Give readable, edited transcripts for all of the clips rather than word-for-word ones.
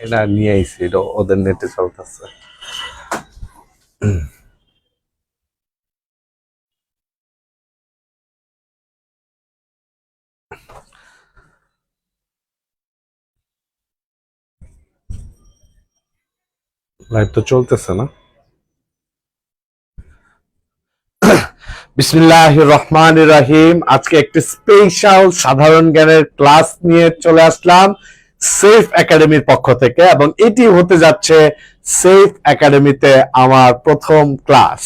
এটা নিয়ে আইছি, এটা ওদের নেটে চলতেছে। লাইভ তো চলতেছে না। বিসমিল্লাহির রহমানির রহিম। আজকে একটি স্পেশাল সাধারণ জ্ঞানের ক্লাস নিয়ে চলে আসলাম সেফ একাডেমির পক্ষ থেকে, এবং এটি হতে যাচ্ছে সেফ একাডেমিতে আমার প্রথম ক্লাস।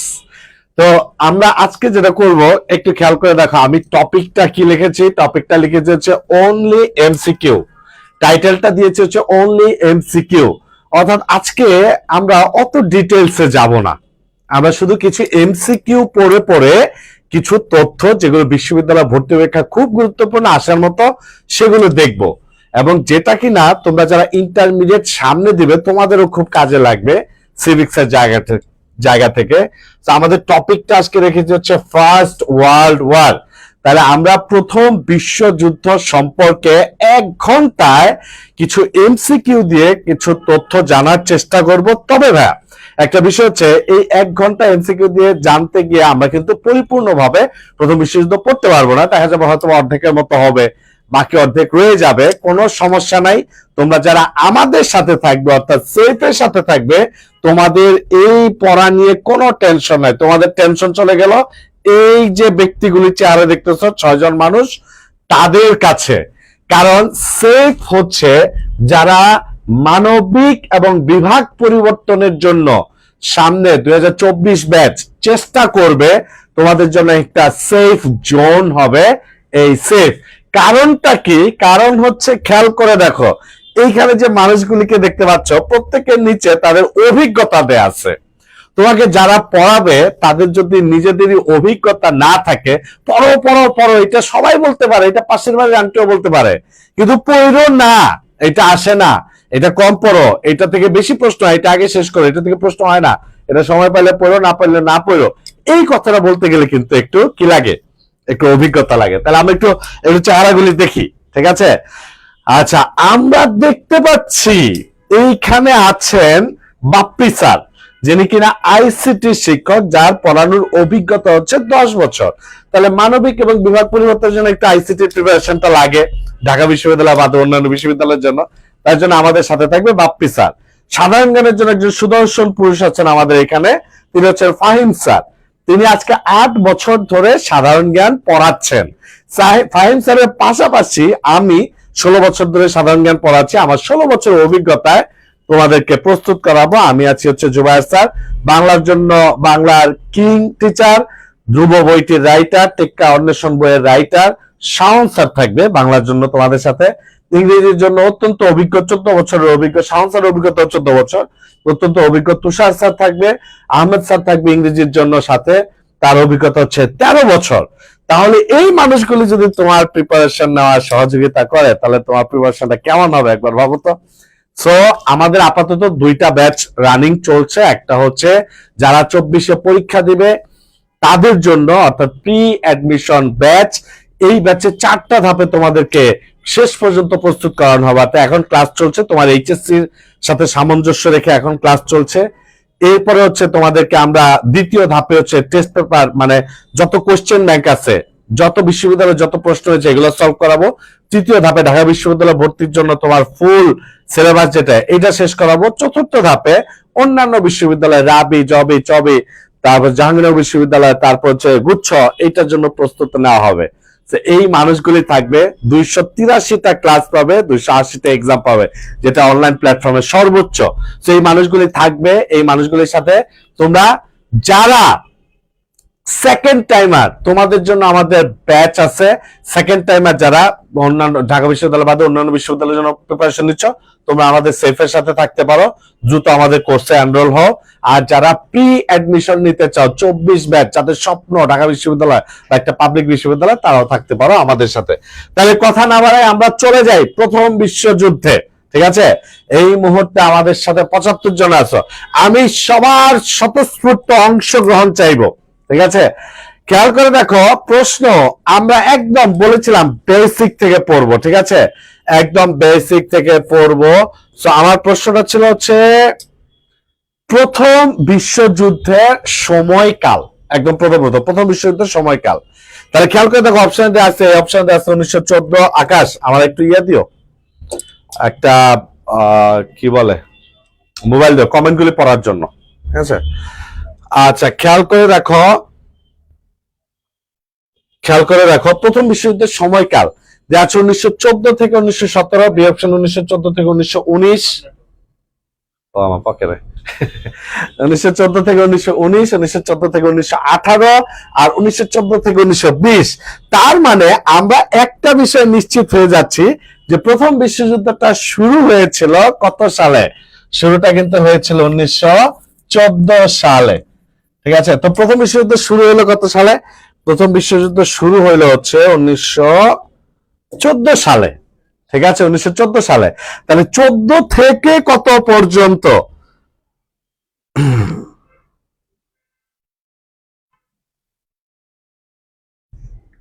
তো আমরা আজকে যেটা করব একটু খেয়াল করে দেখো, আমি টপিকটা কি লিখেছি। টপিকটা লিখেছি হচ্ছে অনলি এমসিকিউ। টাইটেলটা দিয়েছে হচ্ছে অনলি এমসিকিউ। অর্থাৎ আজকে আমরা অত ডিটেলসে যাব না, আমরা শুধু কিছু এমসিকিউ পড়ে পড়ে কিছু তথ্য যেগুলো বিশ্ববিদ্যালয় ভর্তি পরীক্ষা খুব গুরুত্বপূর্ণ আসার মতো সেগুলো দেখব, এবং যেটা কিনা তোমরা যারা ইন্টারমিডিয়েট সামনে দিবে তোমাদেরও খুব কাজে লাগবে সিভিক্সের জায়গা থেকে। তো আমাদের টপিকটা আজকে রেখেছি হচ্ছে ফার্স্ট ওয়ার্ল্ড ওয়ার। তাহলে আমরা প্রথম বিশ্বযুদ্ধ সম্পর্কে 1 ঘন্টায় কিছু এমসিকিউ দিয়ে কিছু তথ্য জানার চেষ্টা করব। তবে ভাইয়া একটা বিষয় হচ্ছে, এই 1 ঘন্টা এমসিকিউ দিয়ে জানতে গিয়ে আমরা কিন্তু পরিপূর্ণভাবে প্রথম বিশ্বযুদ্ধ পড়তে পারবো না। দেখা যাবে হয়তো অর্ধেকের মতো হবে, বাকি অর্ধেক রয়ে যাবে। কোনো সমস্যা নাই, তোমরা যারা আমাদের সাথে থাকবে অর্থাৎ সেফের সাথে থাকবে, তোমাদের এই পড়া নিয়ে কোনো টেনশন নাই। তোমাদের টেনশন চলে গেল এই যে ব্যক্তিগুলি চেহারা দেখতেছ 6 জন মানুষ, তাদের কাছে। কারণ সেফ হচ্ছে যারা মানবিক এবং বিভাগ পরিবর্তনের জন্য সামনে 2024 ব্যাচ চেষ্টা করবে, তোমাদের জন্য একটা সেফ জোন হবে এই সেফ। কারণটা কি? কারণ হচ্ছে খেয়াল করে দেখো, এইখানে যে মানুষগুলিকে দেখতে পাচ্ছ প্রত্যেকের নিচে তাদের অভিজ্ঞতা দেয়া আছে। তোমাকে যারা পড়াবে তাদের যদি নিজেদেরই অভিজ্ঞতা না থাকে, পড়ো পড়ো পড়ো এটা সবাই বলতে পারে, এটা পাশের বাড়ির আন্টিও বলতে পারে, কিন্তু পড়ো না, এটা আসে না, এটা কম পড়ো, এটা থেকে বেশি প্রশ্ন হয়, এটা আগে শেষ করো, এটা থেকে প্রশ্ন হয় না, এটা সময় পাইলে পড়ো, না পাইলে না পড়ো, এই কথাটা বলতে গেলে কিন্তু একটু কি লাগে, একটু অভিজ্ঞতা লাগে। তাহলে আমরা একটু একটু চেহারাগুলি দেখি, ঠিক আছে? আচ্ছা, আমরা দেখতে পাচ্ছি এইখানে আছেন বাপ্পি স্যার, যিনি কিনা আইসিটি শিক্ষক, যার পড়ানোর অভিজ্ঞতা হচ্ছে 10 বছর। তাহলে মানবিক এবং বিভাগ পরিবর্তনের জন্য একটু আইসিটি প্রিপারেশনটা লাগে ঢাকা বিশ্ববিদ্যালয় বা অন্যান্য বিশ্ববিদ্যালয়ের জন্য, তার জন্য আমাদের সাথে থাকবে বাপ্পি স্যার। সাধারণ জ্ঞানের জন্য একজন সুদর্শন পুরুষ আছেন আমাদের এখানে, তিনি হচ্ছেন ফাহিম স্যার। তিনি আজকে 8 বছর ধরে সাধারণ জ্ঞান পড়াচ্ছেন। ফাহিম স্যারের পাশাপাশি আমি 16 বছর ধরে সাধারণ জ্ঞান পড়াচ্ছি। আমার 16 বছরের অভিজ্ঞতায় তোমাদেরকে প্রস্তুত করাবো। আমি আছি হচ্ছে জুবায়ের স্যার, বাংলার জন্য বাংলার কিং টিচার, ধ্রুব বইটির রাইটার, টেক্কা অন্বেষণ বইয়ের রাইটার। শাওন স্যার থাকবে বাংলার জন্য তোমাদের সাথে। ইংরেজির জন্য অত্যন্ত অভিজ্ঞ, 14 বছরের অভিজ্ঞ শাওন স্যারের অভিজ্ঞতা 14 বছর, অত্যন্ত অভিজ্ঞ তুষার স্যার থাকবে। আহমেদ স্যার থাকবে ইংরেজির জন্য, সাথে তার অভিজ্ঞতা হচ্ছে 13 বছর। তাহলে এই মানুষগুলি যদি তোমার প্রিপারেশন নেওয়ার সহযোগিতা করে, তাহলে তোমার প্রিপারেশনটা কেমন হবে একবার ভাবো তো। সো আমাদের আপাতত 2টা ব্যাচ রানিং চলছে। একটা হচ্ছে যারা 24-এ পরীক্ষা দিবে তাদের জন্য, অর্থাৎ প্রি অ্যাডমিশন ব্যাচ। এই ব্যাচে 4টা ধাপে তোমাদেরকে শেষ পর্যন্ত প্রস্তুত করানো হবে। তো এখন ক্লাস চলছে, তোমার এইচএসসির সাথে সামঞ্জস্য রেখে এখন ক্লাস চলছে। এরপরে হচ্ছে তোমাদেরকে আমরা দ্বিতীয় ধাপে হচ্ছে টেস্ট পেপার, মানে যত কোশ্চেন ব্যাংক আছে, যত বিশ্ববিদ্যালয়ে যত প্রশ্ন হয়েছে এগুলো সলভ করাবো। তৃতীয় ধাপে ঢাকা বিশ্ববিদ্যালয় ভর্তির জন্য তোমার ফুল সিলেবাস যেটা, এটা শেষ করাবো। চতুর্থ ধাপে অন্যান্য বিশ্ববিদ্যালয়, রাবি, জবি, চবি, তারপর জাহাঙ্গীরনগর বিশ্ববিদ্যালয়, তারপর হচ্ছে গুচ্ছ, এইটার জন্য প্রস্তুত নেওয়া হবে। এই মানুষগুলি থাকবে, 283টা ক্লাস পাবে, 280টা এক্সাম পাবে, যেটা অনলাইন প্ল্যাটফর্মে সর্বোচ্চ। এই মানুষগুলি থাকবে। এই মানুষগুলির সাথে তোমরা যারা সেকেন্ড টাইমার, তোমাদের জন্য আমাদের ব্যাচ আছে। সেকেন্ড টাইমার যারা অন্যান্য ঢাকা বিশ্ববিদ্যালয় বাদে অন্যান্য বিশ্ববিদ্যালয়ের জন্য প্রিপারেশন নিচ্ছ, তোমরা আমাদের সেফের সাথে থাকতে পারো, দ্রুত আমাদের কোর্সে এনরোল হও। আর যারা প্রি অ্যাডমিশন নিতে চাও 24 ব্যাচ, যাদের স্বপ্ন ঢাকা বিশ্ববিদ্যালয় বা একটা পাবলিক বিশ্ববিদ্যালয়, তারাও থাকতে পারো আমাদের সাথে। তাহলে কথা না বাড়াই আমরা চলে যাই প্রথম বিশ্বযুদ্ধে, ঠিক আছে? এই মুহূর্তে আমাদের সাথে 75 জন আছো। আমি সবার স্বতঃস্ফূর্ত অংশগ্রহণ চাইবো, ঠিক আছে? খেয়াল করে দেখো, প্রশ্ন আমরা একদম বলেছিলাম বেসিক থেকে পড়বো, ঠিক আছে? একদম বেসিক থেকে পড়বো। সো আমার প্রশ্নটা ছিল হচ্ছে প্রথম বিশ্বযুদ্ধের সময়কাল, একদম প্রথম বিশ্বযুদ্ধের সময়কাল। তাহলে খেয়াল করে দেখো অপশন দেওয়া আছে, অপশন দেওয়া আছে 1914। আকাশ আমার একটু দিও, একটা কি বলে মোবাইল দিও কমেন্ট গুলি পড়ার জন্য, ঠিক আছে? আচ্ছা খেয়াল করে দেখো প্রথম বিশ্বযুদ্ধের সময়কাল যে আছে 1914 থেকে 1917, বি অপশন 1914 থেকে 1919। ও আমার পকেটে 1914 থেকে 1919, 1914 থেকে 1918 আর 1914 থেকে 1920। তার মানে আমরা একটা বিষয় নিশ্চিত হয়ে যাচ্ছি যে প্রথম বিশ্বযুদ্ধটা শুরু হয়েছিল কত সালে? শুরুটা কিন্তু হয়েছিল 1914 সালে, ঠিক আছে? তো প্রথম বিশ্বযুদ্ধ শুরু হলো কত সালে? প্রথম বিশ্বযুদ্ধ শুরু হইলো হচ্ছে 1914 সালে, ঠিক আছে? 1914 সালে। তাহলে 14 থেকে কত পর্যন্ত?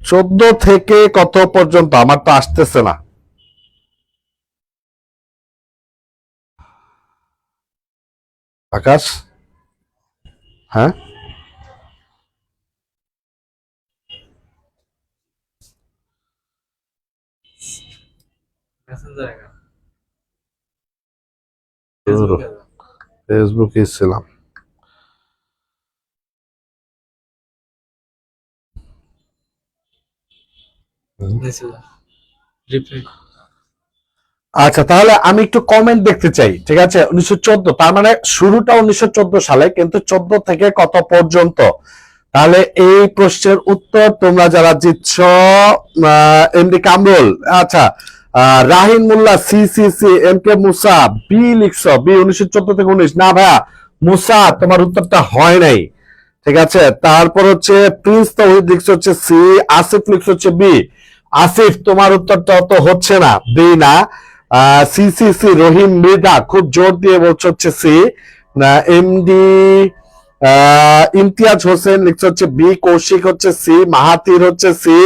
14 থেকে কত পর্যন্ত আমার তো আসতেছে না। আকাশ, হ্যাঁ ফেসবুকে ছিলাম। আচ্ছা তাহলে আমি একটু কমেন্ট দেখতে চাই, ঠিক আছে? 1914, তার মানে শুরুটা 1914 সালে, কিন্তু 14 থেকে কত পর্যন্ত? তাহলে এই প্রশ্নের উত্তর তোমরা যারা জিতছ, এমডি কামরুল, আচ্ছা Rahin Molla, C C C, M K Musa, B লিখছ, বি 1914 থেকে 19। না ভাইয়া মুসা, তোমার উত্তরটা হয় নাই, ঠিক আছে? তারপর হচ্ছে প্রিন্স তৌহিদ লিখছ হচ্ছে সি, আসিফ লিখছ হচ্ছে বি। আসিফ তোমার উত্তরটা তো হচ্ছে না, বি না। সি সি সি, রহিম মৃদা খুব জোর দিয়ে বলছে হচ্ছে সি। এমডি ইমতিয়াজ হোসেন লিখছে হচ্ছে বি, কৌশিক হচ্ছে সি, মাহাতির হচ্ছে সি।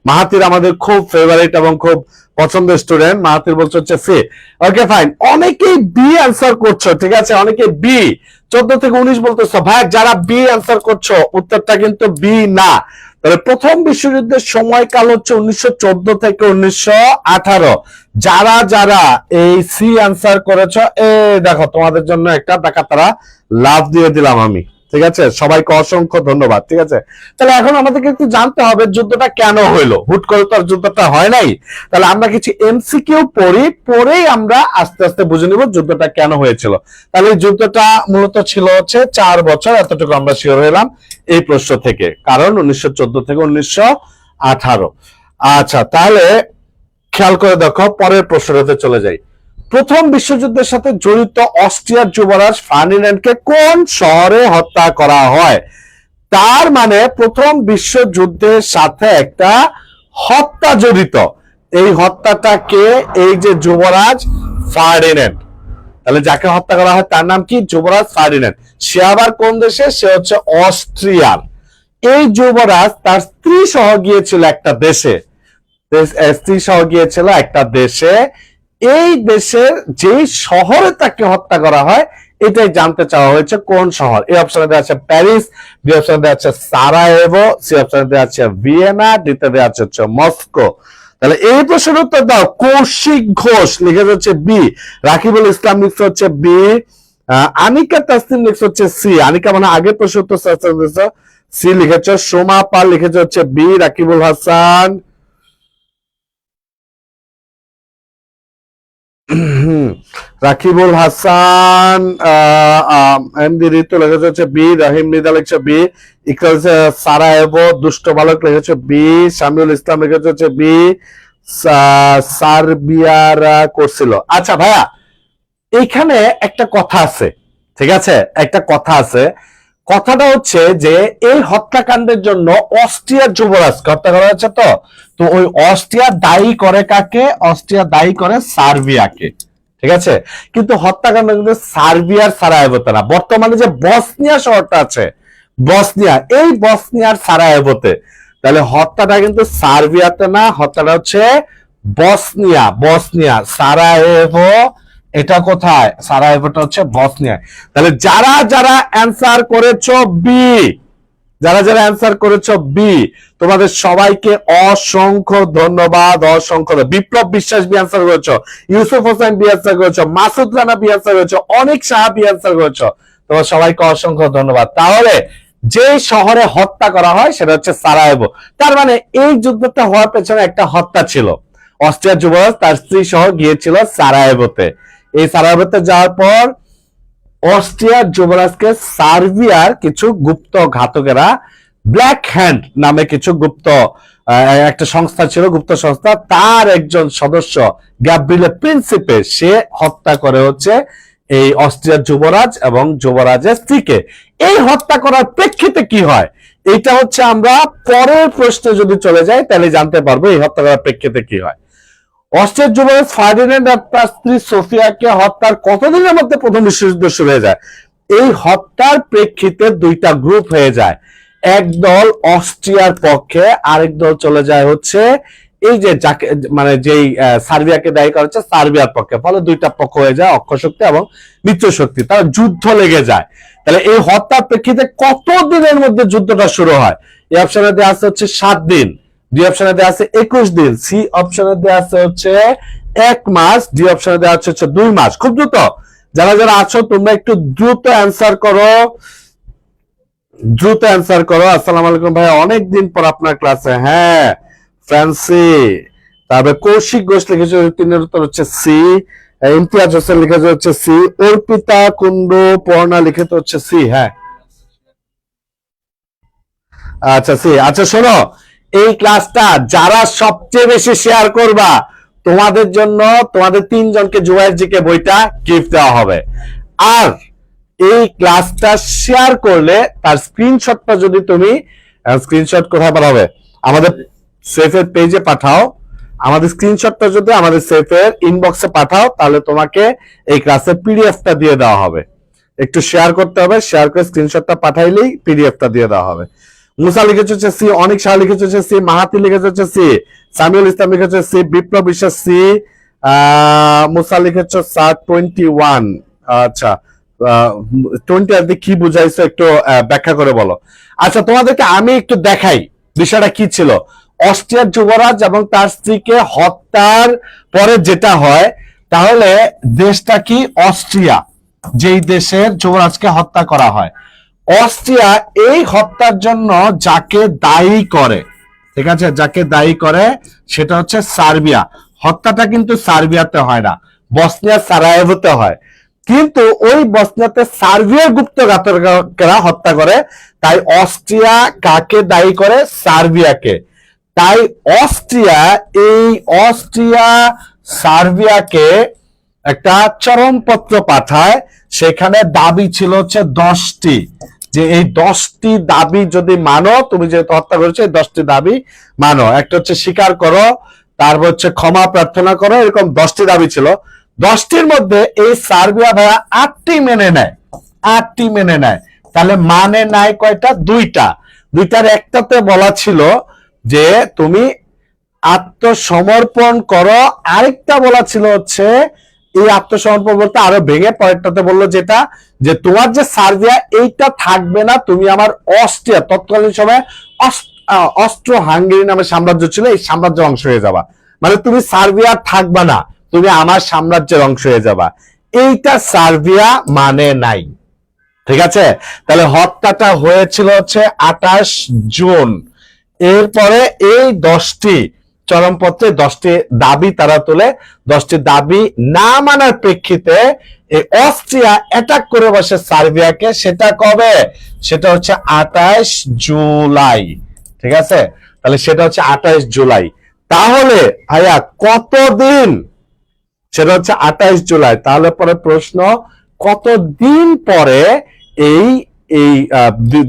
মাহাতির আমাদের খুব ফেভারিট এবং খুব পছন্দের স্টুডেন্ট, মাহাতির বলছে হচ্ছে সি। ওকে ফাইন, অনেকেই বি অ্যান্সার করছো, ঠিক আছে? অনেকে বি 14 থেকে 19 বলতেছো। ভাই যারা বি অ্যান্সার করছো উত্তরটা কিন্তু বি না। তাহলে প্রথম বিশ্বযুদ্ধের সময়কাল হচ্ছে 1914 থেকে 1918। যারা যারা এই সি অ্যান্সার করেছো, দেখো তোমাদের জন্য একটা টাকা তারা লাভ দিয়ে দিলাম আমি, ঠিক আছে? সবাইকে অসংখ্য ধন্যবাদ, ঠিক আছে? তাহলে এখন আমাদেরকে একটু জানতে হবে যুদ্ধটা কেন হইলো। হুট করে তো আর যুদ্ধটা হয় নাই। তাহলে আমরা কিছু এমসিকিউ পড়েই আমরা আস্তে আস্তে বুঝে নিব যুদ্ধটা কেন হয়েছিল। তাহলে যুদ্ধটা মূলত ছিল হচ্ছে 4 বছর, এতটুকু আমরা শিওর হলাম এই প্রশ্ন থেকে, কারণ 1914 থেকে 1918। আচ্ছা তাহলে খেয়াল করে দেখো পরের প্রশ্নটাতে চলে যাই। প্রথম বিশ্বযুদ্ধের সাথে জড়িত অস্ট্রিয়ার যুবরাজ ফার্ডিন্যান্ডকে কোন শহরে হত্যা করা হয়? তার মানে প্রথম বিশ্বযুদ্ধের সাথে একটা হত্যা জড়িত। এই হত্যাটা কে? এই যে যুবরাজ ফার্ডিন্যান্ড। তাহলে যাকে হত্যা করা হয় তার নাম কি? যুবরাজ ফার্ডিন্যান্ড। সে আবার কোন দেশে? সে হচ্ছে অস্ট্রিয়ার। এই যুবরাজ তার স্ত্রী সহ গিয়েছিল একটা দেশে, স্ত্রী সহ গিয়েছিল একটা দেশে। এই দেশের যে শহরে তাকে হত্যা করা হয় এটাই জানতে চাওয়া হয়েছে, কোন শহর? এই অপশনে দেওয়া আছে প্যারিস, বি অপশনে দেওয়া আছে সারায়েভো, সি অপশনে দেওয়া আছে ভিয়েনা, ডিতে দেওয়া আছে মস্কো। তাহলে এই প্রশ্নের উত্তর দাও। কৌশিক ঘোষ লিখে হচ্ছে বি, রাকিবুল ইসলাম লিখছে হচ্ছে বি, আনিকা তাসনিম লিখছে হচ্ছে সি। আনিকা মানে আগের প্রশ্ন উত্তর সি লিখেছ। সোমা পাল লিখেছে হচ্ছে বি, রাকিবুল হাসান রাকিবুল হাসান, এমডি ঋতু লেখেছে হচ্ছে বি, রহিম মৃদা লিখছে বি, ইকরাল সারায়েভো, দুষ্ট বালক লিখেছে বি, শামিউল ইসলাম লিখেছে হচ্ছে বি, সার্বিয়ারা করছিল। আচ্ছা ভাইয়া এইখানে একটা কথা আছে, ঠিক আছে? একটা কথা আছে, কথাটা হচ্ছে যে এই হত্যাকাণ্ডের জন্য অস্ট্রিয়ার যুবরাজকে হত্যা করা হয়েছে। তো তো ওই অস্ট্রিয়া দায়ী করে কাকে? অস্ট্রিয়া দায়ী করে সার্বিয়াকে, ঠিক আছে? কিন্তু হত্যাকাণ্ড কিন্তু সার্বিয়ার সারায়েভোতে না, বর্তমানে যে বসনিয়া শহরটা আছে, বসনিয়া, এই বসনিয়ার সারায়েভোতে। তাহলে হত্যাটা কিন্তু সার্বিয়াতে না, হত্যাটা হচ্ছে বসনিয়া, বসনিয়া, সারায়েভো এটা কোথায়? সারায়েভোটা হচ্ছে বসনিয়া। তাহলে যারা যারা অ্যান্সার করেছো বি, যারা যারা অ্যান্সার করেছো বি, তোমাদের সবাইকে অসংখ্য ধন্যবাদ, অসংখ্য। বিপ্লব বিশ্বাস বি অ্যান্সার করেছো, ইউসুফ হোসেন বি অ্যান্সার করেছো, মাসুদ রানা বি অ্যান্সার করেছো, অনেক সাহা বি অ্যান্সার করেছো। তোমার সবাইকে অসংখ্য ধন্যবাদ। তাহলে যে শহরে হত্যা করা হয় সেটা হচ্ছে সারায়েভো। তার মানে এই যুদ্ধটা হওয়ার পেছনে একটা হত্যা ছিল। অস্ট্রিয়ার যুবরাজ তার স্ত্রী সহ গিয়েছিল সারায়েভোতে। এই সারায়েভোতে যাওয়ার পর অস্ট্রিয়ার যুবরাজকে সার্বিয়ার কিছু গুপ্ত ঘাতকেরা, ব্ল্যাক হ্যান্ড নামে কিছু গুপ্ত একটা সংস্থা ছিল, গুপ্ত সংস্থা, তার একজন সদস্য গ্যাব্রিলে প্রিন্সিপে সে হত্যা করে হচ্ছে এই অস্ট্রিয়ার যুবরাজ এবং যুবরাজের স্ত্রীকে। এই হত্যা করার প্রেক্ষিতে কি হয় এটা হচ্ছে আমরা পরের প্রশ্নে যদি চলে যাই তাহলে জানতে পারবো এই হত্যা করার প্রেক্ষিতে কি হয়। অস্ট্রিয়ার যুবরাজ ফার্ডিনান্ড আর তার স্ত্রী সোফিয়াকে হত্যার কতদিনের মধ্যে প্রথম বিশ্বযুদ্ধ শুরু হয়ে যায়? এই হত্যার প্রেক্ষিতে দুইটা গ্রুপ হয়ে যায়, একদল অস্ট্রিয়ার পক্ষে, আরেক দল চলে যায় হচ্ছে এই যে যাকে মানে যেই সার্বিয়াকে দায়ী করা হচ্ছে সার্বিয়ার পক্ষে। ফলে দুইটা পক্ষ হয়ে যায়, অক্ষশক্তি এবং মিত্র শক্তি, তার যুদ্ধ লেগে যায়। তাহলে এই হত্যার প্রেক্ষিতে কত দিনের মধ্যে যুদ্ধটা শুরু হয়? এই অপশনে দেওয়া আছে হচ্ছে 7 দিন, ডি অপশনে দেওয়া আছে 21 দিন, সি অপশনে দেওয়া আছে হচ্ছে 1 মাস, ডি অপশনে দেওয়া আছে হচ্ছে 2 মাস। খুব দ্রুত যারা যারা আছো তোমরা একটু দ্রুত অ্যান্সার করো, দ্রুত অ্যান্সার করো। আসসালামু আলাইকুম ভাই, অনেকদিন পর আপনার ক্লাসে। হ্যাঁ ফ্রান্সি, তারপরে কৌশিক ঘোষ লিখেছে তিনের উত্তর হচ্ছে সি, ইমতিয়াজ হোসেন লিখেছে হচ্ছে সি, অর্পিতা কুন্ডু পর্ণা লিখেছে হচ্ছে সি। হ্যাঁ আচ্ছা সি। আচ্ছা শোনো, এই ক্লাসটা যারা সবচেয়ে বেশি শেয়ার করবা তোমাদের জন্য, তোমাদের 3 জনকে জুবাইর জিকে বইটা গিফট দেওয়া হবে। আর এই ক্লাসটা শেয়ার করলে তার স্ক্রিনশটটা যদি তুমি, স্ক্রিনশট কোথায় পাঠাবে? আমাদের সেফের পেজে পাঠাও। আমাদের স্ক্রিনশটটা যদি আমাদের সেফের ইনবক্সে পাঠাও তাহলে তোমাকে এই ক্লাসের পিডিএফটা দিয়ে দেওয়া হবে। একটু শেয়ার করতে হবে, শেয়ার করে স্ক্রিনশটটা পাঠাইলেই পিডিএফটা দিয়ে দেওয়া হবে। মুসা লিখেছে হচ্ছে সি, অনেক শাহ লিখেছে হচ্ছে সি, মাহাতি লিখেছে হচ্ছে সি, সামিউল ইসলাম লিখেছে সি, বিপ্লব বিশ্বাস সি, মুসা লিখেছে স্যার 21। আচ্ছা 20 আর কি বুঝাইছো একটু ব্যাখ্যা করে বলো। আচ্ছা তোমাদেরকে আমি একটু দেখাই বিষয়টা কি ছিল। অস্ট্রিয়ার যুবরাজ এবং তার স্ত্রীকে হত্যার পরে যেটা হয়, তাহলে দেশটা কি? অস্ট্রিয়া, যেই দেশের যুবরাজকে হত্যা করা হয়। অস্ট্রিয়া এই হত্যার জন্য যাকে দায়ী করে, ঠিক আছে, যাকে দায়ী করে সেটা হচ্ছে সার্বিয়া। হত্যাটা কিন্তু সার্বিয়াতে হয় না, বসনিয়া সারায়েভোতে হয়। কিন্তু ওই বসনিয়াতে সার্বিয়ার গুপ্ত ঘাতকেরা হত্যা করে, তাই অস্ট্রিয়া কাকে দায়ী করে? সার্বিয়াকে। তাই অস্ট্রিয়া, এই অস্ট্রিয়া সার্বিয়াকে একটা চরমপত্র পাঠায়, সেখানে দাবি ছিল হচ্ছে 10টি, যে এই 10টি দাবি যদি মানো, তুমি যেহেতু হত্যা করেছো এই 10টি দাবি মানো। একটা হচ্ছে স্বীকার করো, তারপর হচ্ছে ক্ষমা প্রার্থনা করো, এরকম 10টি দাবি ছিল। 10টির মধ্যে এই সার্বিয়া ভাইয়া 8টি মেনে নেয়, 8টি মেনে নেয়। তাহলে মানে নাই কয়টা? 2টা। 2টার একটাতে বলা ছিল যে তুমি আত্মসমর্পণ করো, আরেকটা বলা ছিল হচ্ছে এই আত্মসমর্পণ বলতে আরো ভেঙে পরেরটাতে বললো যেটা, যে তোমার যে সার্বিয়া এইটা থাকবে না, তুমি আমার অস্ট্রিয়া, তৎকালীন সময় অস্ট্রো হাঙ্গেরি নামে সাম্রাজ্য ছিল, এই সাম্রাজ্যের অংশ হয়ে যাবা। মানে তুমি সার্বিয়া থাকবা না, তুমি আমার সাম্রাজ্যের অংশ হয়ে যাবা। এইটা সার্বিয়া মানে নাই, ঠিক আছে। তাহলে হত্যাটা হয়েছিল হচ্ছে 28 জুন। এরপরে এই 10টি চরমপত্রে 10টি দাবি তারা তোলে। 10টি দাবি না মানার প্রেক্ষিতে এই অস্ট্রিয়া অ্যাটাক করে বসে সার্বিয়াকে। সেটা কবে? সেটা হচ্ছে 28 জুলাই, ঠিক আছে। তাহলে সেটা হচ্ছে 28 জুলাই। তাহলে ভাইয়া কতদিন? সেটা হচ্ছে 28 জুলাই। তাহলে পরে প্রশ্ন, কতদিন পরে এই এই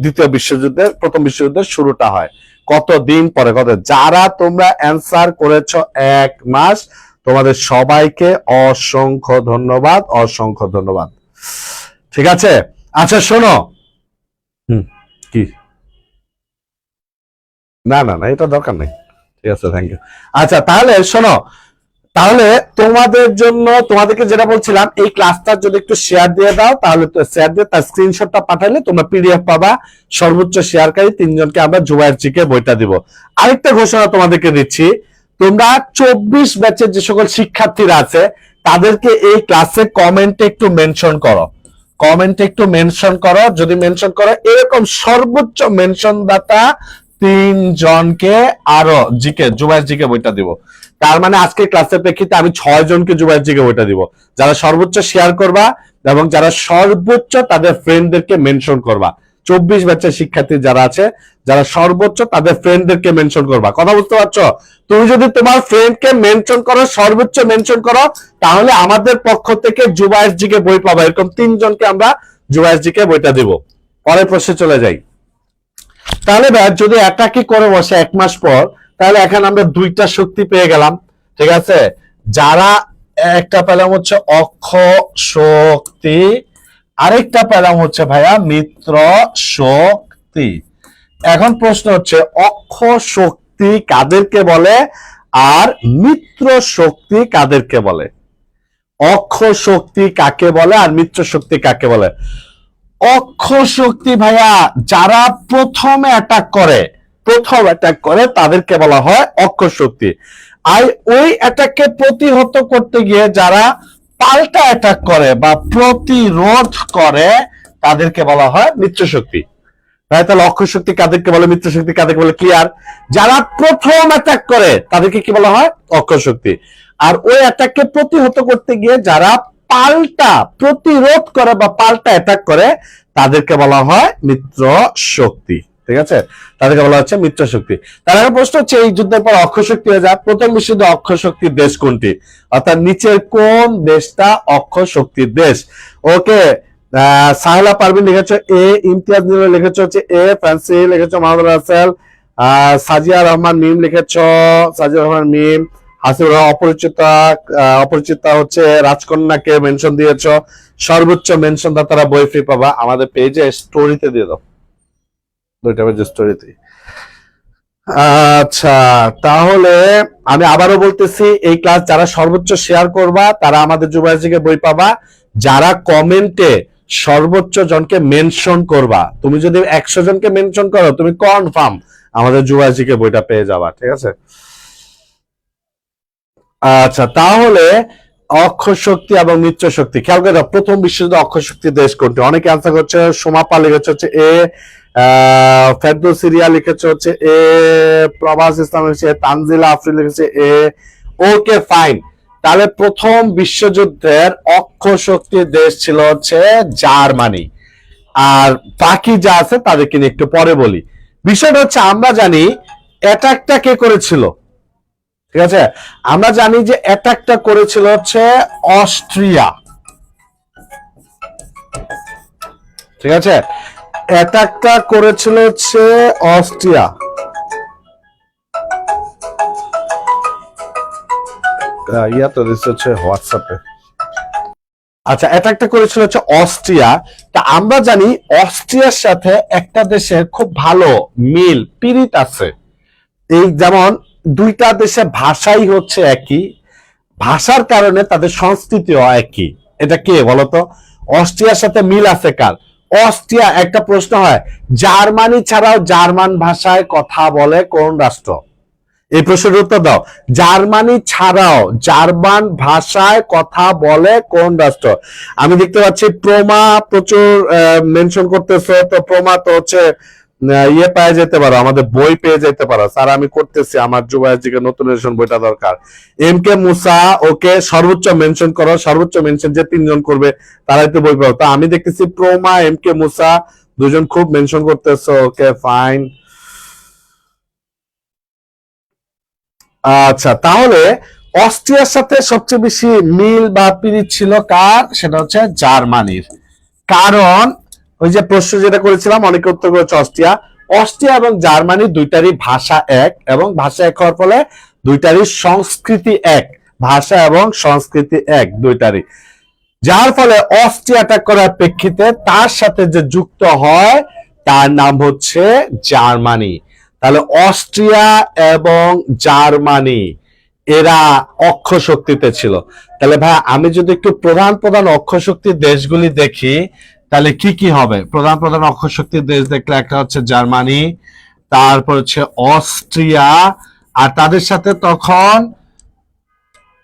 দ্বিতীয় বিশ্বযুদ্ধের, প্রথম বিশ্বযুদ্ধের শুরুটা হয়? কতদিন পরে? যারা তোমরা অ্যান্সার করেছো 1 মাস, তোমাদের সবাইকে অসংখ্য ধন্যবাদ, অসংখ্য ধন্যবাদ, ঠিক আছে। আচ্ছা শোনো, কি না না না এটা দরকার নেই, ঠিক আছে, থ্যাংক ইউ। আচ্ছা তাহলে শোনো, তাহলে তোমাদের জন্য তোমাদেরকে যেটা বলছিলাম, এই ক্লাসটা যদি একটু শেয়ার দিয়ে দাও, তাহলে তো শেয়ার দিয়ে তার স্ক্রিনশটটা পাঠালে তোমরা পিডিএফ পাবা। সর্বোচ্চ শেয়ারকারী 3 জনকে আমরা জুবায়ের জিকে বইটা দিব। আরেকটা ঘোষণা তোমাদেরকে দিচ্ছি, তোমরা 24 ব্যাচের যে সকল শিক্ষার্থীরা আছে তাদেরকে এই ক্লাসে কমেন্টে একটু মেনশন করো, কমেন্টে একটু মেনশন করো। যদি মেনশন করো, এরকম সর্বোচ্চ মেনশন দাতা 3 জনকে আরো জিকে জুবায়ের জিকে বইটা দিব। তার মানে আজকে ক্লাসের প্রেক্ষিতে আমি 6 জনকে জুবায়ের জিকে বইটা দিব, যারা সর্বোচ্চ শেয়ার করবা এবং যারা সর্বোচ্চ তাদের ফ্রেন্ডদেরকে মেনশন করবা। 24 ব্যাচের শিক্ষার্থী যারা আছে, যারা সর্বোচ্চ তাদের ফ্রেন্ডদেরকে মেনশন করবা। কথা বুঝতে পারছো? তুমি যদি তোমার ফ্রেন্ডকে মেনশন করো, সর্বোচ্চ মেনশন করো, তাহলে আমাদের পক্ষ থেকে জুবায়ের জিকে বই পাবা। এরকম 3 জনকে আমরা জুবায়ের জিকে বইটা দিব। পরের প্রশ্নে চলে যাই। তাহলে যদি একাকি করে বসে 1 মাস পর, তাহলে এখানে আমরা 2টা শক্তি পেয়ে গেলাম। ঠিক আছে, যারা একটা পেলাম হচ্ছে অক্ষ শক্তি, আরেকটা পেলাম হচ্ছে ভাইয়া মিত্র শক্তি। এখন প্রশ্ন হচ্ছে অক্ষ শক্তি কাদেরকে বলে আর মিত্র শক্তি কাদেরকে বলে? অক্ষ শক্তি কাকে বলে আর মিত্র শক্তি কাকে বলে? অক্ষ শক্তি ভাইয়া যারা প্রথমে অ্যাটাক করে তাদেরকে বলা হয় অক্ষ শক্তি। আর ওই অ্যাটাককে প্রতিহত করতে গিয়ে যারা পাল্টা অ্যাটাক করে বা প্রতিরোধ করে তাদেরকে বলা হয় মিত্র শক্তি। তাহলে অক্ষ শক্তি কাদেরকে বলে, মিত্র শক্তি কাদেরকে বলে? ক্লিয়ার? যারা প্রথম অ্যাটাক করে তাদেরকে কি বলা হয়? অক্ষ শক্তি। আর ওই অ্যাটাককে প্রতিহত করতে গিয়ে যারা পাল্টা প্রতিরোধ করে বা পাল্টা অ্যাটাক করে তাদেরকে বলা হয় মিত্র শক্তি। ঠিক আছে, তাদেরকে বলা হচ্ছে মিত্র শক্তি। তার প্রশ্ন হচ্ছে, এই যুদ্ধের পর অক্ষ শক্তি হয়ে যায়, প্রথম বিশ্বযুদ্ধে অক্ষ শক্তির দেশ কোনটি? অর্থাৎ নিচের কোন দেশটা অক্ষ শক্তির দেশ? ওকে, সাহেলা পারভিন লিখেছ এ, ইমতিয়াজ নীল লিখেছ হচ্ছে এ, ফ্যান্সি লিখেছ মাহমুদ রাসেল, সাজিয়া রহমান মিম লিখেছ, সাজিয়া রহমান মিম, হাসিবুর রহমান অপরিচিতা হচ্ছে রাজকন্যাকে মেনশন দিয়েছ। সর্বোচ্চ মেনশন দাতারা বই ফ্রি পাবা। আমাদের পেজে স্টোরিতে দিয়ে দাও, 2টা পেজে স্টোরিতে। আচ্ছা তাহলে আমি আবারও বলতেছি, এই ক্লাস যারা সর্বোচ্চ শেয়ার করবা তারা আমাদের জুবায়ের জিকে বই পাবা। যারা কমেন্টে সর্বোচ্চ জনকে মেনশন করবা, তুমি যদি 100 জনকে মেনশন করো, তুমি কনফার্ম আমাদের জুবায়ের জিকে বইটা পেয়ে যাবা। ঠিক আছে, আচ্ছা তাহলে অক্ষ শক্তি এবং মিত্র শক্তি খেয়াল করে দাও। প্রথম বিশ্বযুদ্ধে অক্ষ শক্তির দেশ কোনটি? অনেকে আনসার করছে, সোমাপা লিখেছে হচ্ছে এ, ফেরদৌস সিরিয়া লিখেছে হচ্ছে এ, প্রভাস ইসলাম লিখেছে, তানজিলা আফরিন লিখেছে এ। ওকে ফাইন, তাহলে প্রথম বিশ্বযুদ্ধের অক্ষ শক্তির দেশ ছিল হচ্ছে জার্মানি। আর বাকি যা আছে তাদেরকে নিয়ে একটু পরে বলি। বিষয়টা হচ্ছে, আমরা জানি অ্যাটাকটা কে করেছিল। ঠিক আছে, আমরা জানি যে অ্যাটাকটা করেছিল হচ্ছে অস্ট্রিয়া। ঠিক আছে, অ্যাটাকটা করেছিল হচ্ছে অস্ট্রিয়া। ইয়া তো হচ্ছে হোয়াটসঅ্যাপে। আচ্ছা, অ্যাটাকটা করেছিল হচ্ছে অস্ট্রিয়া। তা আমরা জানি অস্ট্রিয়ার সাথে একটা দেশের খুব ভালো মিল পিরিত আছে। এই যেমন 2টা দেশের ভাষাই হচ্ছে একই, ভাষার কারণে তাদের সংস্কৃতিও একই। এটা কে বলতো? অস্ট্রিয়ার সাথে মিল আছে কার? অস্ট্রিয়া। একটা প্রশ্ন হয়, জার্মানি ছাড়াও জার্মান ভাষায় কথা বলে কোন রাষ্ট্র? এই প্রশ্নের উত্তর দাও। জার্মানি ছাড়াও জার্মান ভাষায় কথা বলে কোন রাষ্ট্র? আমি দেখতে পাচ্ছি প্রমা প্রচুর মেনশন করতেছে, তো প্রমা তো হচ্ছে ইয়ে পেয়ে যেতে পারো, আমাদের বই পেয়ে যেতে পারো। স্যার আমি করতেছি, আমার জুবায়ের জিকে নতুন এডিশন বইটা দরকার। এম কে মুসা, ওকে সর্বোচ্চ মেনশন করো, সর্বোচ্চ মেনশন যে 3 জন করবে তারাই তো বই পাবো। তো আমি দেখতেছি প্রমা, এম কে মুসা 2 জন খুব মেনশন করতেছো। Okay fine. আচ্ছা তাহলে অস্ট্রিয়ার সাথে সবচেয়ে বেশি মিল বা পিরিত ছিল কার? সেটা হচ্ছে জার্মানির। কারণ ওই যে প্রশ্ন যেটা করেছিলাম, অনেকে উত্তর করেছে অস্ট্রিয়া। অস্ট্রিয়া এবং জার্মানি 2টারই ভাষা এক, এবং ভাষা এক হওয়ার ফলে 2টারই সংস্কৃতি এক। ভাষা এবং সংস্কৃতি এক 2টারই, যার ফলে অস্ট্রিয়া অ্যাটাক করার প্রেক্ষিতে তার সাথে যে যুক্ত হয় তার নাম হচ্ছে জার্মানি। তাহলে অস্ট্রিয়া এবং জার্মানি এরা অক্ষ শক্তিতে ছিল। তাহলে ভাই আমি যদি একটু প্রধান প্রধান অক্ষ শক্তির দেশগুলি দেখি তাহলে কি কি হবে? প্রধান প্রধান অক্ষ শক্তির দেশ দেখলে একটা হচ্ছে জার্মানি, তারপর হচ্ছে অস্ট্রিয়া, আর তাদের সাথে তখন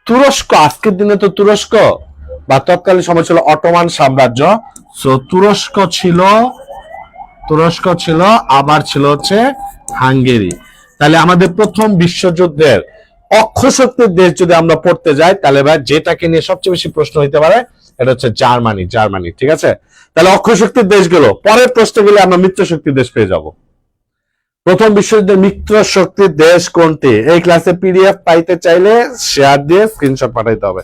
তুরস্ক। আজকের দিনে তো তুরস্ক বা তৎকালীন সময় ছিল অটোমান সাম্রাজ্য। সো তুরস্ক ছিল, আবার ছিল হচ্ছে হাঙ্গেরি। তাহলে আমাদের প্রথম বিশ্বযুদ্ধের অক্ষ শক্তির দেশ যদি আমরা পড়তে যাই তাহলে ভাই যেটাকে নিয়ে সবচেয়ে বেশি প্রশ্ন হইতে পারে এটা হচ্ছে জার্মানি। ঠিক আছে, তাহলে অক্ষ শক্তির দেশগুলো। পরের প্রশ্নগুলো আমরা মিত্র শক্তির দেশ পেয়ে যাব। প্রথম বিশ্বযুদ্ধের মিত্র শক্তির দেশ কোনটি? এই ক্লাসে পিডিএফ পাইতে চাইলে শেয়ার দিয়ে স্ক্রিনশট পাঠাইতে হবে।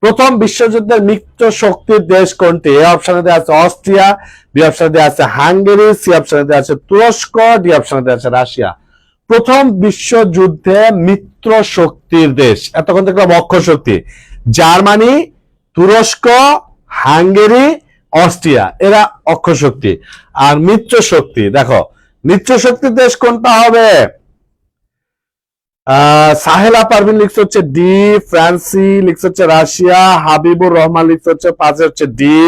প্রথম বিশ্বযুদ্ধের মিত্র শক্তির দেশ কোনটি? এ অপশনে দেওয়া আছে অস্ট্রিয়া, বি অপশনে দেওয়া আছে হাঙ্গেরি, সি অপশনে দেওয়া আছে তুরস্ক, ডি অপশনে দেওয়া আছে রাশিয়া। প্রথম বিশ্বযুদ্ধে মিত্র শক্তির দেশ, এতক্ষণ দেখলাম অক্ষ শক্তি, জার্মানি, তুরস্ক, হাঙ্গেরি, অস্ট্রিয়া, এরা অক্ষ শক্তি। আর মিত্র শক্তি দেখো, মিত্র শক্তির দেশ কোনটা হবে? সাহেলা পারভিন লিখছে হচ্ছে ডি, ফ্রান্সি লিখছে হচ্ছে রাশিয়া, হাবিবুর রহমান লিখছে হচ্ছে পাঁচে হচ্ছে ডি,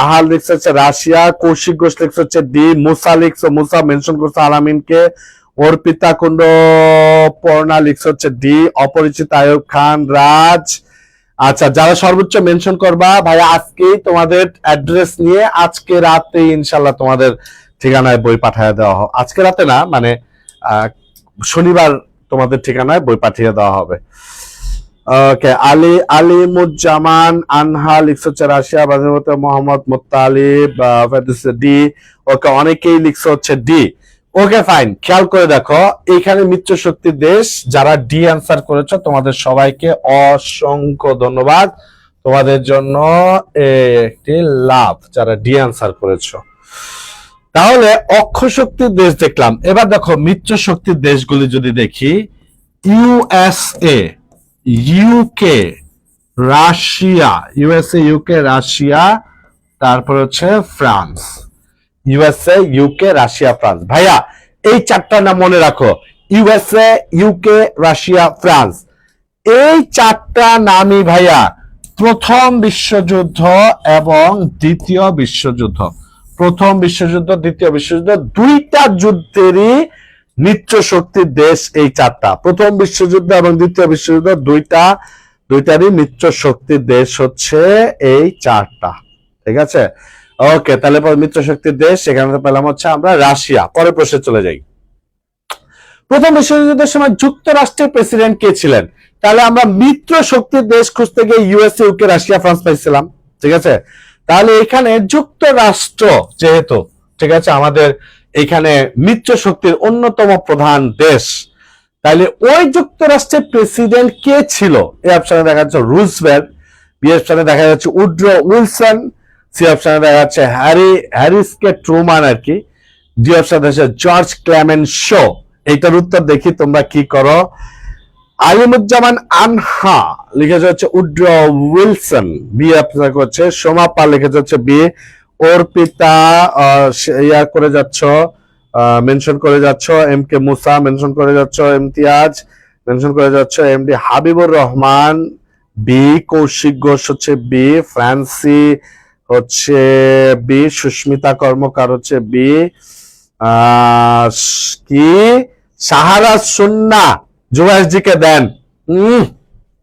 আহাল লিখছে হচ্ছে রাশিয়া, কৌশিক ঘোষ লিখছে হচ্ছে ডি, মুসা মেনশন করছে আলামিনকে, অর্পিতা কুণ্ড পর্ণা লিখছে হচ্ছে ডি, অপরিচিত আয়ুব খান রাজ। আচ্ছা, যারা সর্বোচ্চ মেনশন করবা ভাইয়া আজকেই তোমাদের অ্যাড্রেস নিয়ে আজকে রাতে ইনশাল্লাহ তোমাদের ঠিকানায় বই পাঠিয়ে দেওয়া হবে। আজকে রাতে না, মানে শনিবার তোমাদের ঠিকানায় বই পাঠিয়ে দেওয়া হবে। ওকে, আলিমুজ্জামান আনহা লিখছে হচ্ছে রাশিয়া, বাজিমতে মোহাম্মদ মুত্তালিব ডি। ওকে, অনেকেই লিখছে হচ্ছে ডি। ওকে ফাইন, খেয়াল করে দেখো এইখানে মিত্র শক্তির দেশ যারা ডি অ্যান্সার করেছো তোমাদের সবাইকে অসংখ্য ধন্যবাদ। তোমাদের জন্য একটি লাভ যারা ডি অ্যান্সার করেছো। তাহলে অক্ষ শক্তির দেশ দেখলাম, এবার দেখো মিত্র শক্তির দেশগুলি যদি দেখি, ইউএসএ, ইউকে, রাশিয়া, রাশিয়া, তারপর হচ্ছে France. USA, UK, Russia, France. ভাইয়া এই চারটা নাম মনে রাখো, ইউএসএ, ইউকে, রাশিয়া, ফ্রান্স। এই চারটা নামই ভাইয়া প্রথম বিশ্বযুদ্ধ এবং দ্বিতীয় বিশ্বযুদ্ধ, প্রথম বিশ্বযুদ্ধ দ্বিতীয় বিশ্বযুদ্ধ দুইটা যুদ্ধেরই মিত্র শক্তির দেশ এই চারটা। প্রথম বিশ্বযুদ্ধ এবং দ্বিতীয় বিশ্বযুদ্ধ দুইটারই মিত্র শক্তির দেশ হচ্ছে এই চারটা। ঠিক আছে, ওকে, তাহলে মিত্র শক্তির দেশ সেখানে পেলাম হচ্ছে আমরা রাশিয়া। পরের প্রশ্নে চলে যাই। প্রথম বিশ্বযুদ্ধের সময় যুক্তরাষ্ট্রের প্রেসিডেন্ট কে ছিলেন? তাহলে আমরা মিত্র শক্তির দেশ খুঁজতে গিয়ে ইউএসএ, ইউকে, রাশিয়া, ফ্রান্স পাইছিলাম। ঠিক আছে, তাহলে এখানে যুক্তরাষ্ট্র যেহেতু, ঠিক আছে, আমাদের এখানে মিত্র শক্তির অন্যতম প্রধান দেশ, তাহলে ওই যুক্তরাষ্ট্রের প্রেসিডেন্ট কে ছিল? এই অপশনে দেখা যাচ্ছে রুজভেল্ট, বি অপশনে দেখা যাচ্ছে উড্রো উইলসন, সি অপশনে দেখা যাচ্ছে হ্যারিস কে ট্রুমান আর কি, ডি অপশনে দেখা যাচ্ছে জর্জ ক্লেমেন্ট শো। এইটার উত্তর দেখি তোমরা কি করো। আলিমুজ্জামান আনহা লিখেছে হচ্ছে উড্রো উইলসন, বি অপশন করছে সোমা পাল লিখেছে হচ্ছে বি, অর্পিতা ইয়া করে যাচ্ছ, মেনশন করে যাচ্ছ এম কে মুসা, মেনশন করে যাচ্ছ ইমতিয়াজ, মেনশন করে যাচ্ছ এমডি হাবিবুর রহমান বি, কৌশিক ঘোষ হচ্ছে বি, ফ্রান্সি হচ্ছে বি, সুস্মিতা কর্মকার হচ্ছে বি, কি সাহারা সুন্না জুয়াসজি কে দেন।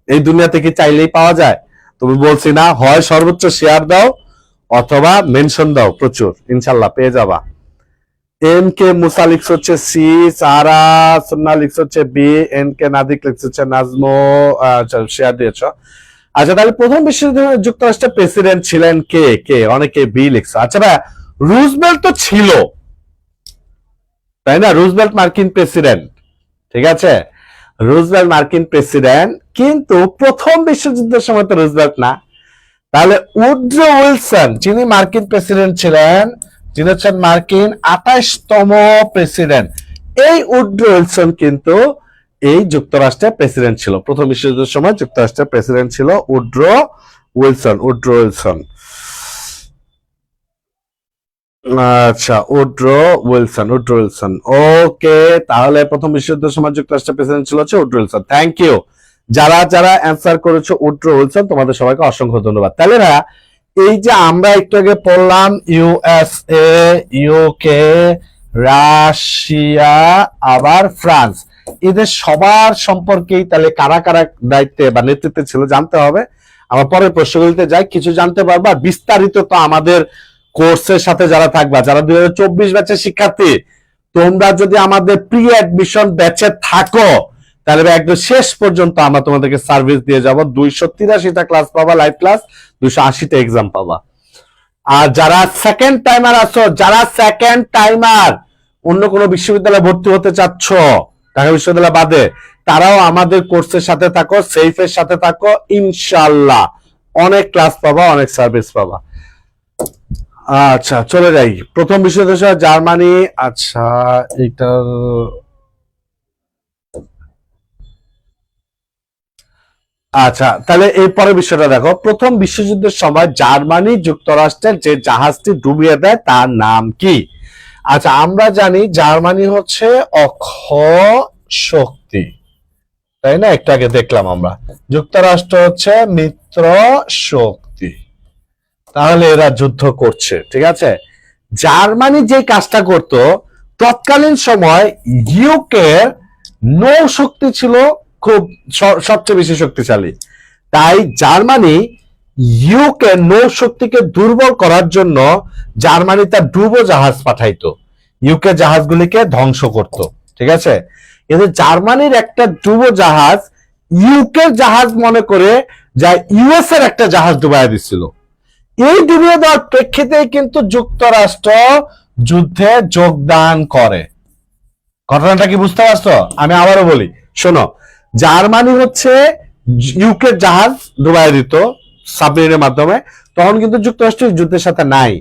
এই দুনিয়াতে কি চাইলেই পাওয়া যায়? তুমি বলছি না, হয় সর্বোচ্চ শেয়ার দাও অথবা মেনশন দাও প্রচুর, ইনশাল্লাহ পেয়ে যাবা। এম কে মুসা লিখছ হচ্ছে সি, সারা সুন্না লিখছ হচ্ছে বি, এন কে নাদিক লিখছ হচ্ছে নাজমো, শেয়ার দিয়েছ। আচ্ছা, তাহলে প্রথম বিশ্বযুদ্ধে যুক্তরাষ্ট্রের প্রেসিডেন্ট ছিলেন কে? কে অনেকে বি লিখছ। আচ্ছা ভাই, রুজভেল্ট তো ছিল, তাই না? রুজভেল্ট মার্কিন প্রেসিডেন্ট, ঠিক আছে, রুজভেল্ট মার্কিন প্রেসিডেন্ট, কিন্তু প্রথম বিশ্বযুদ্ধের সময় তো রুজভেল্ট না। তাহলে উড্রো উইলসন যিনি মার্কিন প্রেসিডেন্ট ছিলেন, যিনি হচ্ছেন মার্কিন 28তম প্রেসিডেন্ট, এই উড্রো উইলসন কিন্তু এই যুক্তরাষ্ট্রের প্রেসিডেন্ট ছিল। প্রথম বিশ্বযুদ্ধের সময় যুক্তরাষ্ট্রের প্রেসিডেন্ট ছিল উড্রো উইলসন। আচ্ছা, উড্রো উইলসন। ওকে, তাহলে প্রথম বিশ্বযুদ্ধের সময় যুক্তরাষ্ট্রের প্রেসিডেন্ট ছিল হচ্ছে উড্রো উইলসন। Thank you. যারা যারা অ্যান্সার করেছো উড্রো উইলসন, তোমাদের সবাইকে অসংখ্য ধন্যবাদ। তাহলে না, এই যে আমরা একটু আগে পড়লাম ইউএসএ, ইউকে, রাশিয়া, আবার ফ্রান্স, এদের সবার সম্পর্কেই তাহলে কারা কারা দায়িত্বে বা নেতৃত্বে ছিল জানতে হবে। আমার পরের প্রশ্নগুলিতে যাই, কিছু জানতে পারবা। বিস্তারিত তো আমাদের কোর্সের সাথে যারা থাকবা, যারা 2024 ব্যাচের শিক্ষার্থী, তোমরা যদি আমাদের প্রি অ্যাডমিশন ব্যাচে থাকো, তাহলে একদম শেষ পর্যন্ত আমরা তোমাদেরকে সার্ভিস দিয়ে যাব। 283টা ক্লাস পাবা, লাইভ ক্লাস, 280টা এক্সাম পাবা। আর যারা সেকেন্ড টাইমার আছো, যারা সেকেন্ড টাইমার অন্য কোনো বিশ্ববিদ্যালয়ে ভর্তি হতে চাচ্ছ ঢাকা বিশ্ববিদ্যালয় বাদে, তারাও আমাদের কোর্সের সাথে থাকো, সেফের সাথে থাকো, ইনশাআল্লাহ অনেক ক্লাস পাবা, অনেক সার্ভিস পাবা। আচ্ছা, চলে যাই প্রথম বিশ্বযুদ্ধ, জার্মানি। আচ্ছা, এইটার আচ্ছা, তাহলে এই পরের বিষয়টা দেখো। প্রথম বিশ্বযুদ্ধের সময় জার্মানি যুক্তরাষ্ট্রের যে জাহাজটি ডুবিয়ে দেয় তার নাম কি? আচ্ছা, আমরা জানি জার্মানি হচ্ছে অক্ষয় শক্তি, তাই না? একটু আগে দেখলাম আমরা। যুক্তরাষ্ট্র হচ্ছে মিত্র শক্তি। তাহলে এরা যুদ্ধ করছে, ঠিক আছে। জার্মানি যে কাজটা করত, তৎকালীন সময় ইউকের নৌ শক্তি ছিল খুব সবচেয়ে বেশি শক্তিশালী। তাই জার্মানি ইউকে নৌ শক্তিকে দুর্বল করার জন্য জার্মানি তার ডুবো জাহাজ পাঠাইতো, ইউকে জাহাজগুলিকে ধ্বংস করত, ঠিক আছে। কিন্তু জার্মানির একটা ডুবো জাহাজ ইউকের জাহাজ মনে করে যা ইউএস এর একটা জাহাজ ডুবাই দিছিল। এই ডুবিয়ে দেওয়ার প্রেক্ষিতে কিন্তু যুক্তরাষ্ট্র যুদ্ধে যোগদান করে। ঘটনাটা কি বুঝতে পারছো? আমি আবারও বলি, শোনো। জার্মানি হচ্ছে ইউকে জাহাজ ডুবাই দিত সাবমেরিনের মাধ্যমে, তখন কিন্তু যুক্তরাষ্ট্র যুদ্ধের সাথে নাই।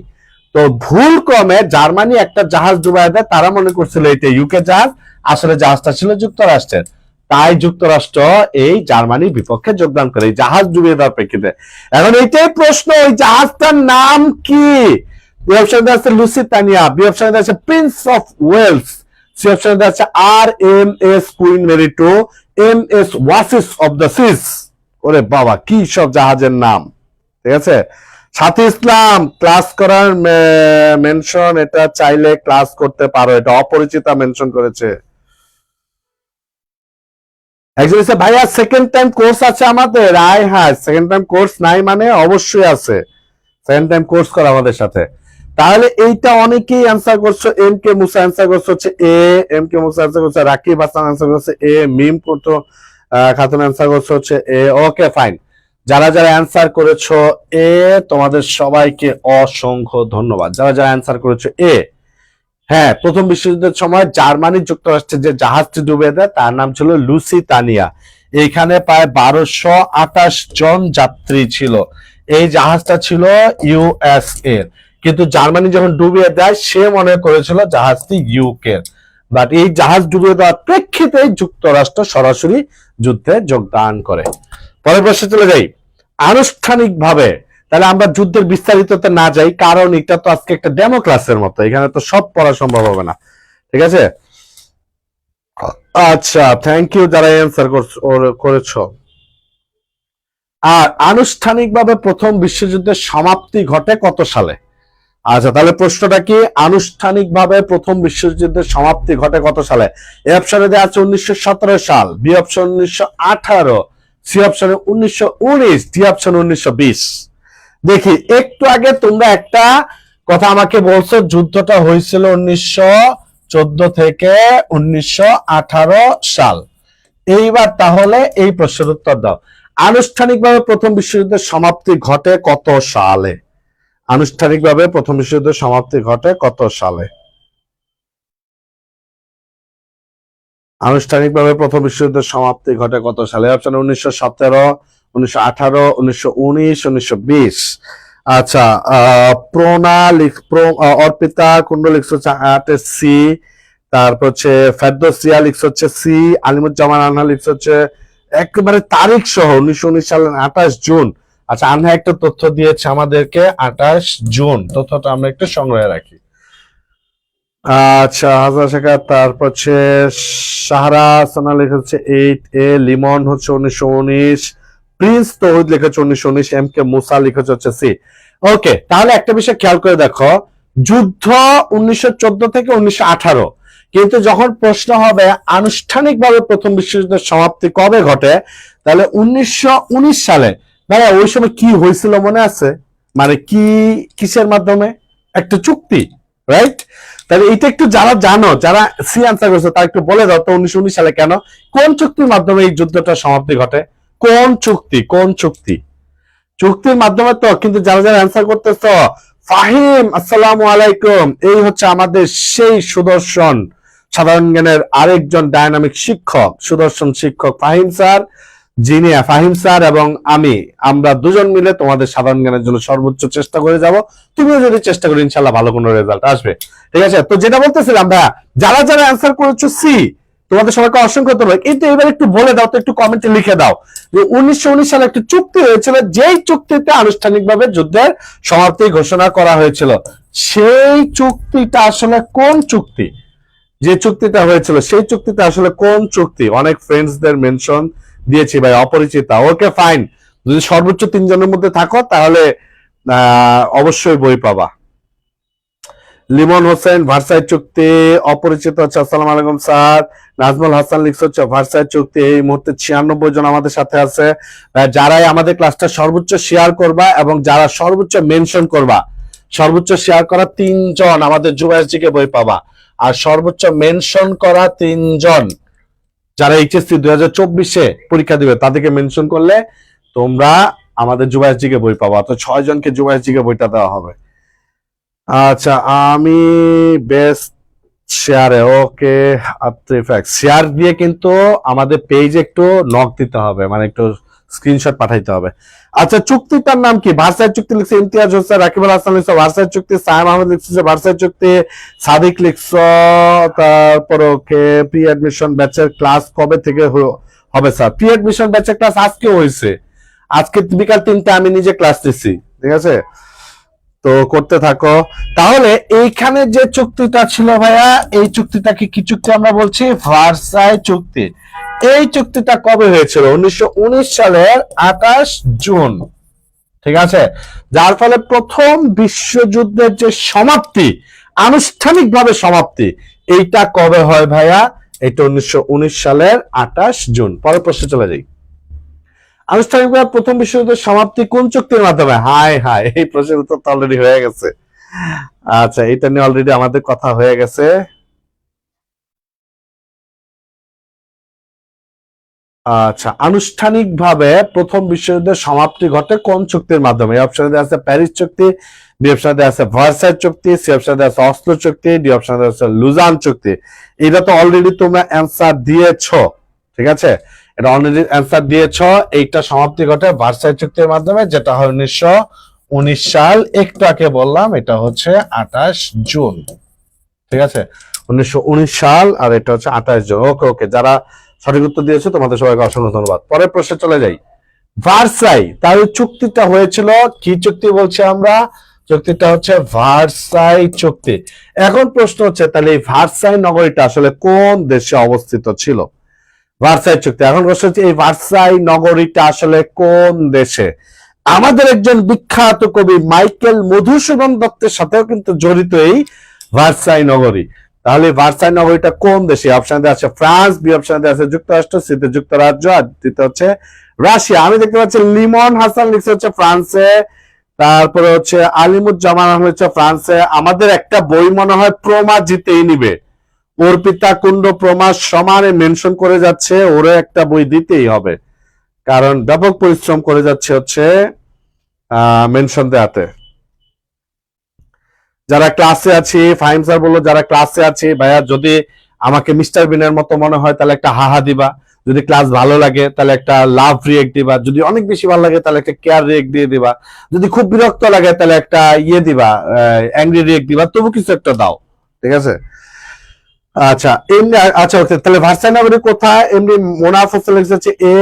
তো ভুল ক্রমে জার্মানি একটা জাহাজ ডুবাই দেয়, তারা মনে করছিল এটা ইউকে জাহাজ, আসলে জাহাজটা ছিল যুক্তরাষ্ট্রের। তাই যুক্তরাষ্ট্র এই জার্মানির বিপক্ষে যোগদান করে, এই জাহাজ ডুবিয়ে দেওয়ার প্রেক্ষিতে। এখন এইটাই প্রশ্ন, ওই জাহাজটার নাম কি? বি অপশনে আছে লুসিতানিয়া, বি অপশনে আছে প্রিন্স অফ ওয়েলস, সি অপশনে আছে আর M S Queen Mary two, M S Oasis of the Seas. ওরে বাবা, কি সব জাহাজের নাম, ঠিক আছে। সাথী ইসলাম, ক্লাস করার মেনশন, এটা চাইলে ক্লাস করতে পারো, এটা অপরিচিতা মেনশন করেছে। একজন ভাইয়া সেকেন্ড টাইম কোর্স আছে আমাদের, হ্যাঁ, সেকেন্ড টাইম কোর্স নাই মানে অবশ্যই আছে, সেকেন্ড টাইম কোর্স করা আমাদের সাথে। তাহলে এইটা অনেকেই অ্যান্সার করছো। এম কে মুসা অ্যান্সার করছে হচ্ছে এ, এম কে মুসা অ্যান্সার করছে, রাকিব হাসান অ্যান্সার করছে এ, মিম করতো খাতুন অ্যান্সার করছে হচ্ছে এ। ওকে, ফাইন। যারা যারা অ্যান্সার করেছো এ, তোমাদের সবাইকে অসংখ্য ধন্যবাদ। যারা যারা অ্যান্সার করেছো এ, হ্যাঁ, প্রথম বিশ্বযুদ্ধের সময় জার্মানি যুক্তরাষ্ট্রের যে জাহাজটি ডুবে দেয় তার নাম ছিল লুসিতানিয়া। এইখানে প্রায় 1228 জন যাত্রী ছিল। এই জাহাজটা ছিল ইউএস এর, কিন্তু জার্মানি যখন ডুবিয়ে দেয় সে মনে করেছিল জাহাজটি ইউকে। বাট এই জাহাজ ডুবিয়ে দেওয়ার প্রেক্ষিতে যুক্তরাষ্ট্র সরাসরি যুদ্ধে যোগদান করে। পরের প্রশ্নে চলে যাই। আনুষ্ঠানিকভাবে, তাহলে আমরা যুদ্ধের বিস্তারিততে না যাই, কারণ এটা তো আজকে একটা ডেমো ক্লাসের মতো, এখানে তো সব পড়া সম্ভব হবে না, ঠিক আছে। আচ্ছা, থ্যাংক ইউ যারা অ্যান্সার করেছো। আর আনুষ্ঠানিকভাবে প্রথম বিশ্বযুদ্ধের সমাপ্তি ঘটে কত সালে? আচ্ছা, তাহলে প্রশ্নটা কি, আনুষ্ঠানিকভাবে প্রথম বিশ্বযুদ্ধের সমাপ্তি ঘটে কত সালে? এ অপশনে দেওয়া আছে 1917 সাল, বি অপশন 1918, সি অপশনে 1919, ডি অপশন 1920। দেখি, একটু আগে তোমরা একটা কথা আমাকে বলছো, যুদ্ধটা হয়েছিল 1914 থেকে 1918 সাল। এইবার তাহলে এই প্রশ্নের উত্তর দাও। আনুষ্ঠানিকভাবে প্রথম বিশ্বযুদ্ধের সমাপ্তি ঘটে কত সালে? আনুষ্ঠানিকভাবে প্রথম বিশ্বযুদ্ধের সমাপ্তি ঘটে কত সালে? আনুষ্ঠানিকভাবে প্রথম বিশ্বযুদ্ধের সমাপ্তি ঘটে কত সালে? অপশন 1917, 1918, 1919, 1920। আচ্ছা, অর্পিতা কুন্ডু লিখছে হচ্ছে 8 সি, তারপর হচ্ছে ফেরদৌসিয়া লিখছে হচ্ছে সি, আলিমুজ্জামান আনহা লিখছে হচ্ছে একেবারে তারিখ সহ 1919 সালের 28 জুন। আচ্ছা, আনহা একটা তথ্য দিয়েছে আমাদেরকে 28 জুন, তথ্যটা আমরা একটু সংগ্রহে রাখি। আচ্ছা, হাজার শেখা, তারপর হচ্ছে সাহারা সোনা লিখেছে 8A, লিমন হচ্ছে 1919, প্রিন্স তৌহিদ লিখেছে 1919, এম কে মুসা লিখেছে হচ্ছে সি। ওকে, তাহলে একটা বিষয় খেয়াল করে দেখো, যুদ্ধ 1914 থেকে 1918, কিন্তু যখন প্রশ্ন হবে আনুষ্ঠানিকভাবে প্রথম বিশ্বযুদ্ধের সমাপ্তি কবে ঘটে, তাহলে 1919 সালে। ভাইয়া ওই সময় কি হয়েছিল মনে আছে? মানে কি, কিসের মাধ্যমে? একটা চুক্তি, রাইট? তাহলে এটা একটু যারা জানো, যারা সি আনসার করেছে, তারা একটু বলে দাও তো 1919 সালে কেন, কোন চুক্তির মাধ্যমে এই যুদ্ধটা সমাপ্তি ঘটে? কোন চুক্তি, কোন চুক্তি? চুক্তির মাধ্যমে তো। কিন্তু যারা যারা অ্যান্সার করতেছ, ফাহিম আসসালামু আলাইকুম, এই হচ্ছে আমাদের সেই সুদর্শন সাধারণ জ্ঞানের আরেকজন ডায়নামিক শিক্ষক, সুদর্শন শিক্ষক ফাহিম স্যার, যিনি ফাহিম স্যার এবং আমরা দুজন মিলে তোমাদের সাধারণ জ্ঞানের জন্য সর্বোচ্চ চেষ্টা করে যাব। তুমিও যদি চেষ্টা করি, ইনশাল্লাহ ভালো কোনো রেজাল্ট আসবে। ঠিক আছে, তো যেটা বলতেছিলাম ভাইয়া, যারা যারা অ্যান্সার করেছো সি, তোমাদের সবাইকে অসংখ্য ধন্যবাদ। কিন্তু এবার একটু বলে দাও তো, একটু কমেন্টে লিখে দাও যে 1919 সালে একটা চুক্তি হয়েছিল, যেই চুক্তিতে আনুষ্ঠানিকভাবে যুদ্ধের সমাপ্তি ঘোষণা করা হয়েছিল, সেই চুক্তিটা আসলে কোন চুক্তি? যে চুক্তিটা হয়েছিল সেই চুক্তিটা আসলে কোন চুক্তি? অনেক ফ্রেন্ডসদের মেনশন দিয়েছি ভাই, অপরিচিতা। ওকে ফাইন, যদি সর্বোচ্চ 3 জনের মধ্যে থাকো তাহলে অবশ্যই বই পাবা। লিমন হোসেন ভার্সাই চুক্তি, অপরিচিত হচ্ছে আসসালামু আলাইকুম স্যার। নাজমুল হাসান লিখছে হচ্ছে ভার্সাই চুক্তি। এই মুহূর্তে 96 জন আমাদের সাথে আছে। যারাই আমাদের ক্লাসটা সর্বোচ্চ শেয়ার করবা এবং যারা সর্বোচ্চ মেনশন করবা, সর্বোচ্চ শেয়ার করা 3 জন আমাদের জুবাইরজি কে বই পাবা। আর সর্বোচ্চ মেনশন করা 3 জন যারা এইচএসসি 2024-এ পরীক্ষা দিবে, তাদেরকে মেনশন করলে তোমরা আমাদের জুবাইরজি কে বই পাবা। তো 6 জনকে জুবাইরজি কে বইটা দেওয়া হবে। আচ্ছা, আমি বেস্ট শেয়ারে, ওকে। শেয়ার দিয়ে কিন্তু আমাদের পেজে একটু নক দিতে হবে, মানে একটু স্ক্রিনশট পাঠাইতে হবে। আচ্ছা, চুক্তিটার নাম কি? ভার্সাই চুক্তি লিখছে ইমতিয়াজ হোসেন, রাকিবুল হাসান লিখছে ভার্সাই চুক্তি, সায়েম আহমেদ লিখছে ভার্সাই চুক্তি, সাদিক লিখছ। তারপর ওকে, প্রি অ্যাডমিশন ব্যাচের ক্লাস কবে থেকে হবে স্যার? প্রি অ্যাডমিশন ব্যাচের ক্লাস আজকে হয়েছে, আজকে বিকাল 3টে আমি নিজে ক্লাস নিচ্ছি। ঠিক আছে, তো করতে থাকো। তাহলে এইখানে যে চুক্তিটা ছিল ভাইয়া, এই চুক্তিটাকে কি চুক্তি আমরা বলছি? ভার্সাই চুক্তি। এই চুক্তিটা কবে হয়েছিল? 1919 সালের 28 জুন। ঠিক আছে, যার ফলে প্রথম বিশ্বযুদ্ধের যে সমাপ্তি, আনুষ্ঠানিকভাবে সমাপ্তি, এইটা কবে হয় ভাইয়া? এটা 1919 সালের 28 জুন। পরের প্রশ্নে চলে যাই। আনুষ্ঠানিকভাবে প্রথম বিশ্বযুদ্ধের সমাপ্তি কোন চুক্তির মাধ্যমে? হায় হায়, এই প্রশ্নের উত্তর তো অলরেডি হয়ে গেছে। আচ্ছা, এটা নিয়ে অলরেডি আমাদের কথা হয়ে গেছে। আচ্ছা, আনুষ্ঠানিকভাবে প্রথম বিশ্বযুদ্ধের সমাপ্তি ঘটে কোন চুক্তির মাধ্যমে? এই অপশনে আছে প্যারিস চুক্তি, বি অপশনে আছে ভার্সাই চুক্তি, সি অপশনে আছে অসলো চুক্তি, ডি অপশনে আছে লুজান চুক্তি। এটা তো অলরেডি তোমরা অ্যান্সার দিয়েছো। ঠিক আছে, এটা অলরেডি অ্যান্সার দিয়েছ। এইটা সমাপ্তি ঘটে ভার্সাই চুক্তির মাধ্যমে, যেটা হয় 1919 সাল। একটু আগে বললাম এটা হচ্ছে 28 জুন। ঠিক আছে, 1919 সাল, আর এটা হচ্ছে 28 জুন। ওকে ওকে, যারা সঠিক উত্তর দিয়েছে তোমাদের সবাইকে অসংখ্য ধন্যবাদ। পরের প্রশ্নে চলে যাই। ভার্সাই, তার চুক্তিটা হয়েছিল কি চুক্তি বলছি আমরা? চুক্তিটা হচ্ছে ভার্সাই চুক্তি। এখন প্রশ্ন হচ্ছে, তাহলে এই ভার্সাই নগরীটা আসলে কোন দেশে অবস্থিত ছিল? ভার্সাই চুক্তি, এখন প্রশ্ন হচ্ছে এই ভার্সাই নগরীটা আসলে কোন দেশে? আমাদের একজন বিখ্যাত কবি মাইকেল মধুসূদন দত্তের সাথেও কিন্তু জড়িত এই ভার্সাই নগরী। তাহলে ভার্সাই নগরীটা কোন দেশে? অপশন দেওয়া আছে ফ্রান্স, বি অপশন দেওয়া আছে যুক্তরাষ্ট্র, সি তে যুক্তরাজ্য, আর দ্বিতীয় হচ্ছে রাশিয়া। আমি দেখতে পাচ্ছি লিমন হাসান লিখছে হচ্ছে ফ্রান্সে, তারপরে হচ্ছে আলিমুজ্জামান হচ্ছে ফ্রান্সে। আমাদের একটা বই মনে হয় প্রমা জিতেই নিবে, অর্পিতা কুণ্ড প্রমা সমানে মেনশন করে যাচ্ছে, ওরে একটা বই দিতেই হবে, কারণ ব্যাপক পরিশ্রম করে যাচ্ছে হচ্ছে মেনশন দেওয়াতে। যারা ক্লাসে আছি, ফাহিম স্যার বললো যারা ক্লাসে আছি, ভাইয়া যদি আমাকে মিস্টার বিনের মতো মনে হয় তাহলে একটা হাহা দিবা, যদি ক্লাস ভালো লাগে তাহলে একটা লাভ রিয়েক্ট দিবা, যদি অনেক বেশি ভালো লাগে তাহলে একটা কেয়ার রিয়েক্ট দিয়ে দিবা, যদি খুব বিরক্ত লাগে তাহলে একটা ইয়ে দিবা, অ্যাংরি রিয়েক্ট দিবা, তবু কিছু একটা দাও। ঠিক আছে, আচ্ছা এমনি। আচ্ছা ওকে, তাহলে ভার্সাই নগরী কোথায়? এমনি মোনাফ হোসেন লিখছে হচ্ছে এ,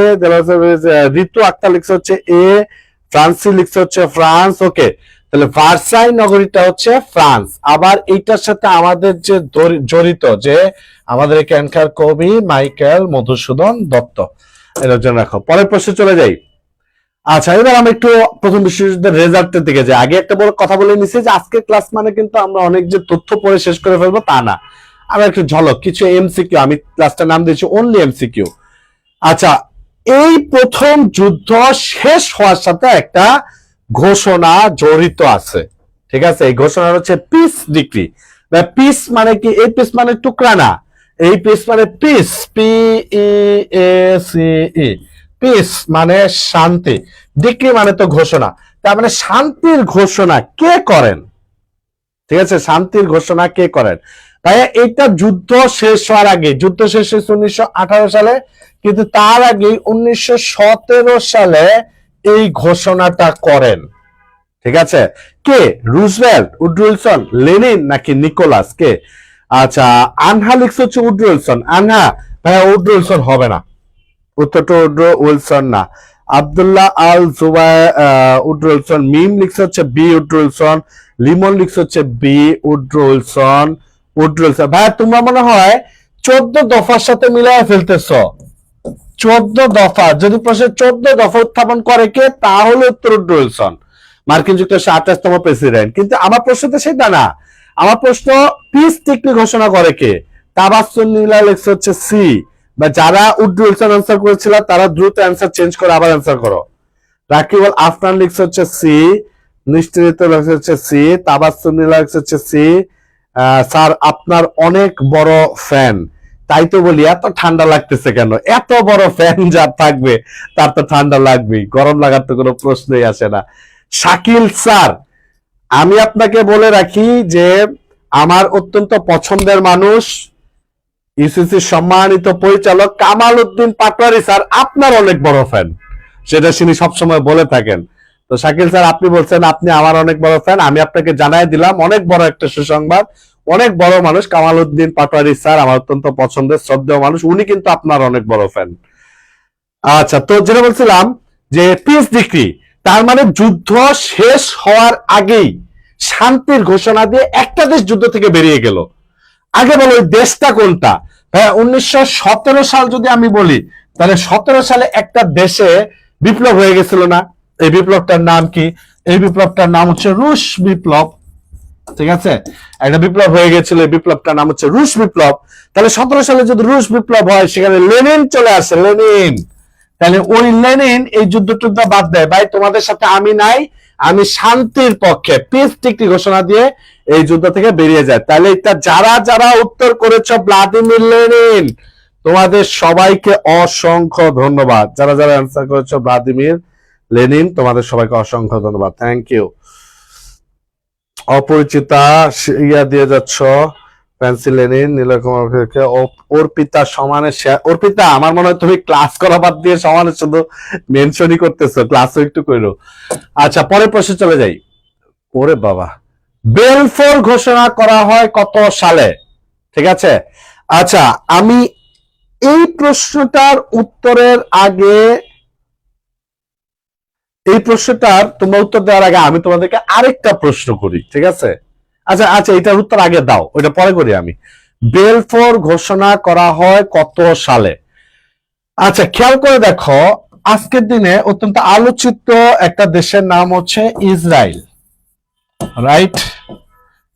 ঋতু আক্তার লিখছে হচ্ছে এ, ফ্রান্সি লিখছে হচ্ছে ফ্রান্স। ওকে, তাহলে ভার্সাই নগরীটা হচ্ছে ফ্রান্স। আবার এইটার সাথে আমাদের যে জড়িত যে আমাদের এখানকার কবি মাইকেল মধুসূদন দত্ত, এটা জন্য রাখো। পরের প্রশ্নে চলে যাই। আচ্ছা, এবার আমরা একটু প্রথম বিশ্বযুদ্ধের রেজাল্টের দিকে যাই। আগে একটা বড় কথা বলে নিছি যে আজকের ক্লাস মানে কিন্তু আমরা অনেক যে তথ্য পড়ে শেষ করে ফেলবো তা না, আমরা একটু ঝলক কিছু এমসিকিউ, আমি ক্লাসটার নাম দিয়েছি অনলি এমসিকিউ। আচ্ছা, এই প্রথম যুদ্ধ শেষ হওয়ার সাথে একটা ঘোষণা জড়িত আছে, ঠিক আছে? এই ঘোষণা হচ্ছে পিস ডিক্রি। পিস মানে কি? এই পিস মানে টুকরা না, এই পিস মানে peace, P E A C E, peace মানে শান্তি, ডিক্রি মানে তো ঘোষণা। তার মানে শান্তির ঘোষণা কে করেন? ঠিক আছে, শান্তির ঘোষণা কে করেন? তাই এটা যুদ্ধ শেষ হওয়ার আগে, যুদ্ধ শেষ হয়েছে 1918 সালে, কিন্তু তার আগে 1917 সালে এই ঘোষণাটা করেন। ঠিক আছে, কে? রুজভেল্ট, উড্রো উইলসন, লেনিন নাকি নিকোলাস, কে? আচ্ছা, আনহা লিখছে হচ্ছে উড্রো উইলসন। আনহা ভাইয়া উড্রো উইলসন হবে না, উত্তরটা উড্রো উইলসন না। Abdullah Al Jubai Woodrow Wilson. মিম লিখছে হচ্ছে বি উড্রো উইলসন। লিমন লিখছে হচ্ছে B Woodrow Wilson. Woodrow Wilson ভাইয়া তোমরা মনে হয় 14 দফার সাথে মিলাই ফেলতেছ। 14 দফা, যদি প্রশ্নে 14 দফা উত্থাপন করে কে, তাহলে উত্তর উড্রো উইলসন, মার্কিন যুক্তরাষ্ট্রের 28তম প্রেসিডেন্ট। কিন্তু আমার প্রশ্ন তো সেটা না, আমার প্রশ্ন পিস ডিক্রি ঘোষণা করে কে? তাবাসসুন্নিলা লিখছে হচ্ছে সি, বা যারা উড্রো উইলসন আনসার করেছিল তারা দ্রুত অ্যান্সার চেঞ্জ করে আবার অ্যান্সার করো। রাকিবুল আফনান লিখছে হচ্ছে সি, নিশ্চিত লিখছে হচ্ছে সি, তাবাসসুন্নিলা লিখছে হচ্ছে সি। স্যার আপনার অনেক বড় ফ্যান, তাই তো বলি এত ঠান্ডা লাগতেছে কেন? এত বড় ফ্যান যার থাকবে তার তো ঠান্ডা লাগবেই, গরম লাগার তো কোনো প্রশ্নই আসে না। শাকিল স্যার, আমি আপনাকে বলে রাখি যে আমার অত্যন্ত পছন্দের মানুষ ইউসিসি সম্মানিত পরিচালক কামাল উদ্দিন পাটোয়ারি স্যার আপনার অনেক বড় ফ্যান, সেটা তিনি সবসময় বলে থাকেন। তো শাকিল স্যার আপনি বলছেন আপনি আমার অনেক বড় ফ্যান, আমি আপনাকে জানাই দিলাম অনেক বড় একটা সুসংবাদ। অনেক বড় মানুষ কামাল উদ্দিন পাটোয়ারি স্যার আমার অত্যন্ত পছন্দের শ্রদ্ধেয় মানুষ, উনি কিন্তু আপনার অনেক বড় ফ্যান। আচ্ছা, তো যেটা বলছিলাম যে পিস ডিক্রি, তার মানে যুদ্ধ শেষ হওয়ার আগেই শান্তির ঘোষণা দিয়ে একটা দেশ যুদ্ধ থেকে বেরিয়ে গেল। আগে বলো ওই দেশটা কোনটা? হ্যাঁ, 1917 সাল যদি আমি বলি, তাহলে 17 সালে একটা দেশে বিপ্লব হয়ে গেছিল না? এই বিপ্লবটার নাম কি? এই বিপ্লবটার নাম হচ্ছে রুশ বিপ্লব। ঠিক আছে, একটা বিপ্লব হয়ে গেছিল, বিপ্লবটার নাম হচ্ছে রুশ বিপ্লব। তাহলে 17 সালে যদি রুশ বিপ্লব হয়, সেখানে লেনিন চলে আসে, লেনিন। তাহলে ওই লেনিন এই যুদ্ধটা বাদ দেয়, ভাই তোমাদের সাথে আমি নাই, আমি শান্তির পক্ষে, পিস ডিক্রি ঘোষণা দিয়ে এই যুদ্ধ থেকে বেরিয়ে যায়। তাহলে এটা যারা যারা উত্তর করেছ ভ্লাদিমির লেনিন, তোমাদের সবাইকে অসংখ্য ধন্যবাদ। যারা যারা অ্যান্সার করেছ ভ্লাদিমির লেনিন, তোমাদের সবাইকে অসংখ্য ধন্যবাদ, থ্যাংক ইউ। অপরিচিতা ইয়া দিয়ে যাচ্ছ, ফ্যান্সি লেনিন, নীলকুমার, অর্পিতা সমানে, অর্পিতা আমার মনে হয় তুমি ক্লাস করা বাদ দিয়ে সমানে শুধু মেনশনই করতেছো, ক্লাসও একটু করো। আচ্ছা, পরের প্রশ্নে চলে যাই। ওরে বাবা, বেলফোর ঘোষণা করা হয় কত সালে? ঠিক আছে, আচ্ছা আমি এই প্রশ্নটার উত্তরের আগে, এই প্রশ্নটার তোমরা উত্তর দেওয়ার আগে আমি তোমাদেরকে আরেকটা প্রশ্ন করি, ঠিক আছে? আচ্ছা আচ্ছা, এটার উত্তর আগে দাও, ওইটা পরে করি আমি। বেলফোর ঘোষণা করা হয় কত সালে? আচ্ছা, খেয়াল করে দেখো, আজকের দিনে অত্যন্ত আলোচিত একটা দেশের নাম হচ্ছে ইসরায়েল, রাইট?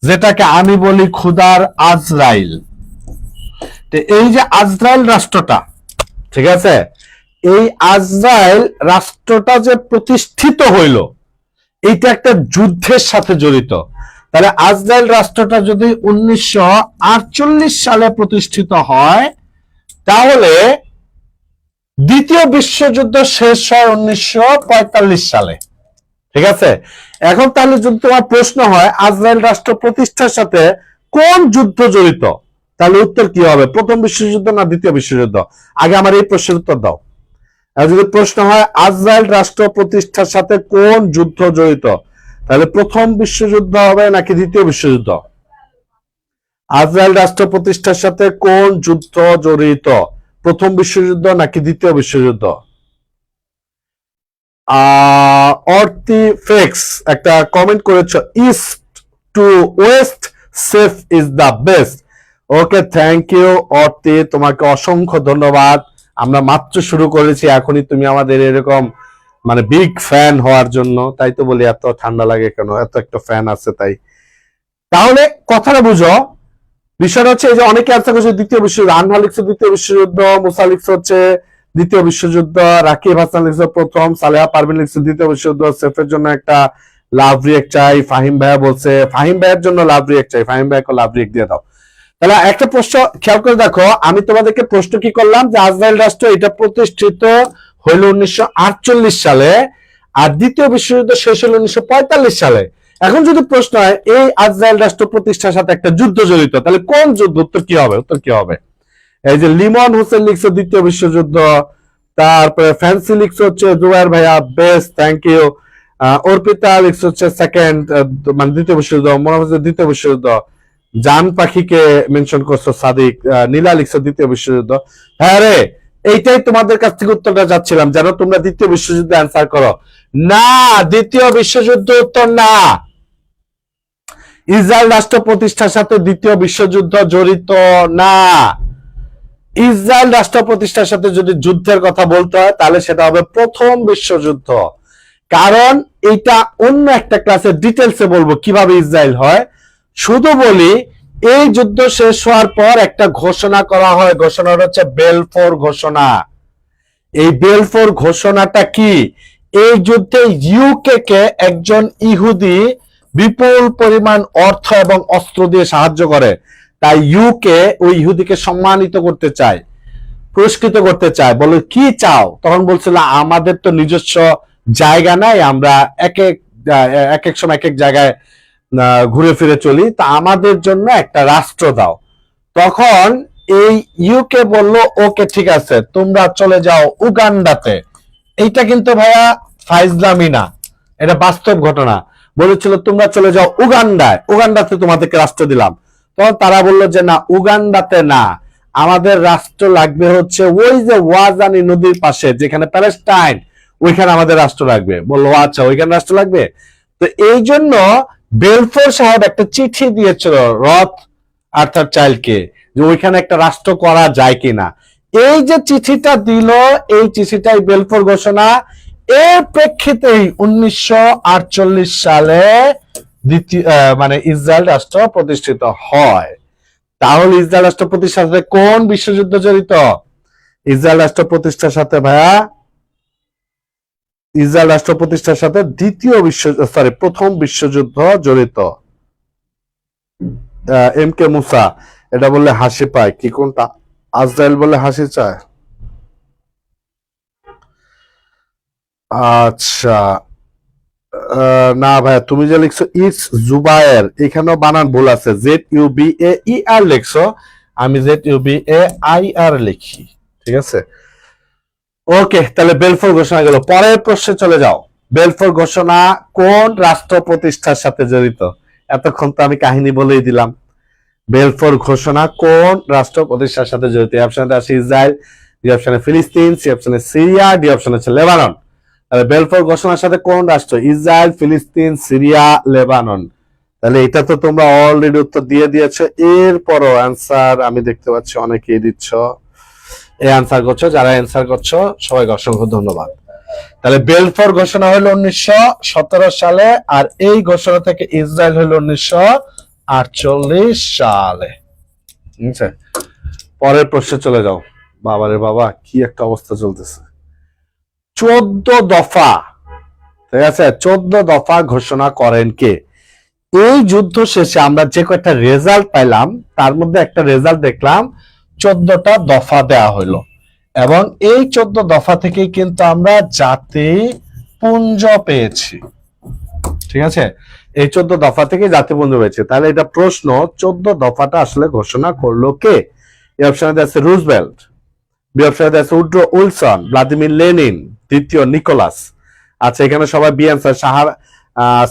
যেটাকে আমি বলি খুদার আজরাইল। এই যে আজরাইল রাষ্ট্রটা, ঠিক আছে, এই আজরাইল রাষ্ট্রটা যে প্রতিষ্ঠিত হইল, এইটা একটা যুদ্ধের সাথে জড়িত। তাহলে আজরাইল রাষ্ট্রটা যদি 1948 সালে প্রতিষ্ঠিত হয়, তাহলে দ্বিতীয় বিশ্বযুদ্ধ শেষ হয় 1945 সালে। ঠিক আছে, এখন তাহলে যদি তোমার প্রশ্ন হয় আজরাইল রাষ্ট্র প্রতিষ্ঠার সাথে কোন যুদ্ধ জড়িত, তাহলে উত্তর কি হবে? প্রথম বিশ্বযুদ্ধ না দ্বিতীয় বিশ্বযুদ্ধ? আগে আমার এই প্রশ্নের উত্তর দাও। আর যদি প্রশ্ন হয় আজরাইল রাষ্ট্র প্রতিষ্ঠার সাথে কোন যুদ্ধ জড়িত, তাহলে প্রথম বিশ্বযুদ্ধ হবে নাকি দ্বিতীয় বিশ্বযুদ্ধ? আজরাইল রাষ্ট্র প্রতিষ্ঠার সাথে কোন যুদ্ধ জড়িত, প্রথম বিশ্বযুদ্ধ নাকি দ্বিতীয় বিশ্বযুদ্ধ? অর্তি ফেক্স একটা কমেন্ট করেছো, east to west safe is the best. Okay, thank you Arti, তোমাকে অসংখ্য ধন্যবাদ। আমরা মাত্র শুরু করেছি, এখনই তুমি আমাদের এরকম মানে বিগ ফ্যান হওয়ার জন্য, তাই তো বলি এত ঠান্ডা লাগে কেন, এত একটা ফ্যান আছে তাই। তাহলে কথাটা বুঝো, বিষয়টা হচ্ছে এই যে অনেকে আনসার করছে দ্বিতীয় বিশ্বযুদ্ধ, আনহা লিখছে দ্বিতীয় বিশ্বযুদ্ধ, মুসা লিখছে হচ্ছে দ্বিতীয় বিশ্বযুদ্ধ, রাকিব হাসান লিখছে প্রথম, সালেহা পারভিন লিখছে দ্বিতীয় বিশ্বযুদ্ধ, সেফের জন্য একটা লাভ রিয়েক্ট চাই, ফাহিম ভাইয়া বলছে ফাহিম ভাইয়ের জন্য লাভ রিয়েক্ট চাই, ফাহিম ভাইয়াকে লাভ রিয়েক্ট দিয়ে দাও। তাহলে একটা প্রশ্ন খেয়াল করে দেখো, আমি তোমাদেরকে প্রশ্ন কি করলাম যে আজরাইল রাষ্ট্র এটা প্রতিষ্ঠিত হইল 1948 সালে, আর দ্বিতীয় বিশ্বযুদ্ধ শেষ হলো 1945 সালে। এখন যদি প্রশ্ন হয় এই আজরাইল রাষ্ট্র প্রতিষ্ঠার সাথে একটা যুদ্ধ জড়িত, তাহলে কোন যুদ্ধ? উত্তর কি হবে? উত্তর কি হবে? এই যে লিমন হোসেন লিখছে দ্বিতীয় বিশ্বযুদ্ধ, তারপরে ফ্যান্সি লিখছে হচ্ছে জুবাইর ভাইয়া বেস্ট, থ্যাংক ইউ। অর্পিতা লিখছে হচ্ছে সেকেন্ড মানে দ্বিতীয় বিশ্বযুদ্ধ, মনে হচ্ছে দ্বিতীয় বিশ্বযুদ্ধ। জান পাখিকে মেনশন করছো সাদিক। নীলা লিখছো দ্বিতীয় বিশ্বযুদ্ধ। হ্যাঁ রে, এইটাই তোমাদের কাছ থেকে উত্তরটা যাচ্ছিলাম, যেন তোমরা দ্বিতীয় বিশ্বযুদ্ধে অ্যান্সার করো। না, দ্বিতীয় বিশ্বযুদ্ধ উত্তর না। ইসরায়েল রাষ্ট্র প্রতিষ্ঠার সাথে দ্বিতীয় বিশ্বযুদ্ধ জড়িত না। ইসরায়েল রাষ্ট্র প্রতিষ্ঠার সাথে যদি যুদ্ধের কথা বলতে হয় তাহলে সেটা হবে প্রথম বিশ্বযুদ্ধ, কারণ এটা অন্য একটা ক্লাসে ডিটেলসে বলবো কিভাবে ইসরায়েল হয়। শুধু বলি, এই যুদ্ধ শেষ হওয়ার পর একটা ঘোষণা করা হয়, ঘোষণাটা হচ্ছে বেলফোর ঘোষণা। এই বেলফোর ঘোষণাটা কি? এই যুদ্ধে ইউকে কে একজন ইহুদি বিপুল পরিমাণ অর্থ এবং অস্ত্র দিয়ে সাহায্য করে, তাই ইউকে ওই ইহুদিকে সম্মানিত করতে চায়, পুরস্কৃত করতে চায়। বলে কি চাও? তখন বলছিল আমাদের তো নিজস্ব জায়গা নাই, আমরা এক এক সময় এক এক জায়গায় ঘুরে ফিরে চলি, তা আমাদের জন্য একটা রাষ্ট্র দাও। তখন এই ইউকে বলল ওকে ঠিক আছে, তোমরা চলে যাও উগান্ডাতে। এইটা কিন্তু ভাইয়া ফাইজলামি না, এটা বাস্তব ঘটনা। বলেছিল তোমরা চলে যাও উগান্ডায়, উগান্ডাতে তোমাদেরকে রাষ্ট্র দিলাম। তখন তারা বললো যে না, উগান্ডাতে না, আমাদের রাষ্ট্র লাগবে হচ্ছে ওই যে ওয়াজানি নদীর পাশে যেখানে প্যালেস্টাইন, ওইখানে আমাদের রাষ্ট্র লাগবে। বললো আচ্ছা, ওইখানে রাষ্ট্র লাগবে। তো এই জন্য বেলফোর সাহেব একটা চিঠি দিয়েছিল রথ আর্থার চাইল্ডকে, যে ওইখানে একটা রাষ্ট্র করা যায় কিনা। এই যে চিঠিটা দিল, এই চিঠিটাই বেলফোর ঘোষণা। এর প্রেক্ষিতেই 1948 সালে দ্বিতীয় মানে ইসরায়েল রাষ্ট্র প্রতিষ্ঠিত হয়। তাহলে ইসরায়েল রাষ্ট্র প্রতিষ্ঠার সাথে কোন বিশ্বযুদ্ধ জড়িত? ইসরায়েল রাষ্ট্র প্রতিষ্ঠার সাথে ভাইয়া, ইসরায়েল রাষ্ট্র প্রতিষ্ঠার সাথে প্রথম বিশ্বযুদ্ধ জড়িত। এম কে মুসা এটা বললে হাসি পায়, কি কোনটা? আজরাইল বলে হাসি চায়? আচ্ছা, না ভাইয়া, তুমি যে লিখছো ইটস জুবায়ের, এখানেও বানান ভুল আছে, ZUBAER লিখছো, আমি ZUBAIR লিখি, ঠিক আছে। ওকে, তাহলে বেলফোর ঘোষণা গেল। পরের প্রশ্নে চলে যাও। বেলফোর ঘোষণা কোন রাষ্ট্র প্রতিষ্ঠার সাথে জড়িত? এতক্ষণ তো আমি কাহিনী বলেই দিলাম। বেলফোর ঘোষণা কোন রাষ্ট্র প্রতিষ্ঠার সাথে জড়িত? অপশনে আছে ইসরায়েল, ডি অপশনে ফিলিস্তিন, সি অপশনে সিরিয়া, ডি অপশনে হচ্ছে লেবানন। তাহলে বেলফোর ঘোষণার সাথে কোন রাষ্ট্র? ইসরায়েল, ফিলিস্তিন, সিরিয়া, লেবানন। তাহলে এটা তো তোমরা অলরেডি উত্তর দিয়ে দিয়েছো। এরপরও অ্যান্সার আমি দেখতে পাচ্ছি অনেকেই দিচ্ছ, এই অ্যান্সার করছো। যারা অ্যান্সার করছো সবাইকে অসংখ্য ধন্যবাদ। তাহলে বেলফোর ঘোষণা হলো 1917 সালে, আর এই ঘোষণা থেকে ইসরায়েল হলো 1948 সালে। ঠিক আছে, পরের প্রশ্নে চলে যাও। বাবারে বাবা, কি একটা অবস্থা চলতেছে। 14 দফা, ঠিক আছে, 14 দফা ঘোষণা করেন কে? এই যুদ্ধ শেষে আমরা যে কয়েকটা রেজাল্ট পাইলাম, তার মধ্যে একটা রেজাল্ট দেখলাম 14টা দফা দেয়া হইলো, এবং এই 14 দফা থেকেই কিন্তু আমরা জাতিপুঞ্জ পেয়েছি। ঠিক আছে, এই 14 দফা থেকে জাতিপুঞ্জ পেয়েছি। তাহলে এটা প্রশ্ন, 14 দফাটা আসলে ঘোষণা করলো কে? এই অপশনে আছে রুজভেল্ট, বি অপশনে আছে উড্রো উইলসন, ভ্লাদিমির লেনিন, দ্বিতীয় নিকোলাস। আচ্ছা, এখানে সবাই B answer.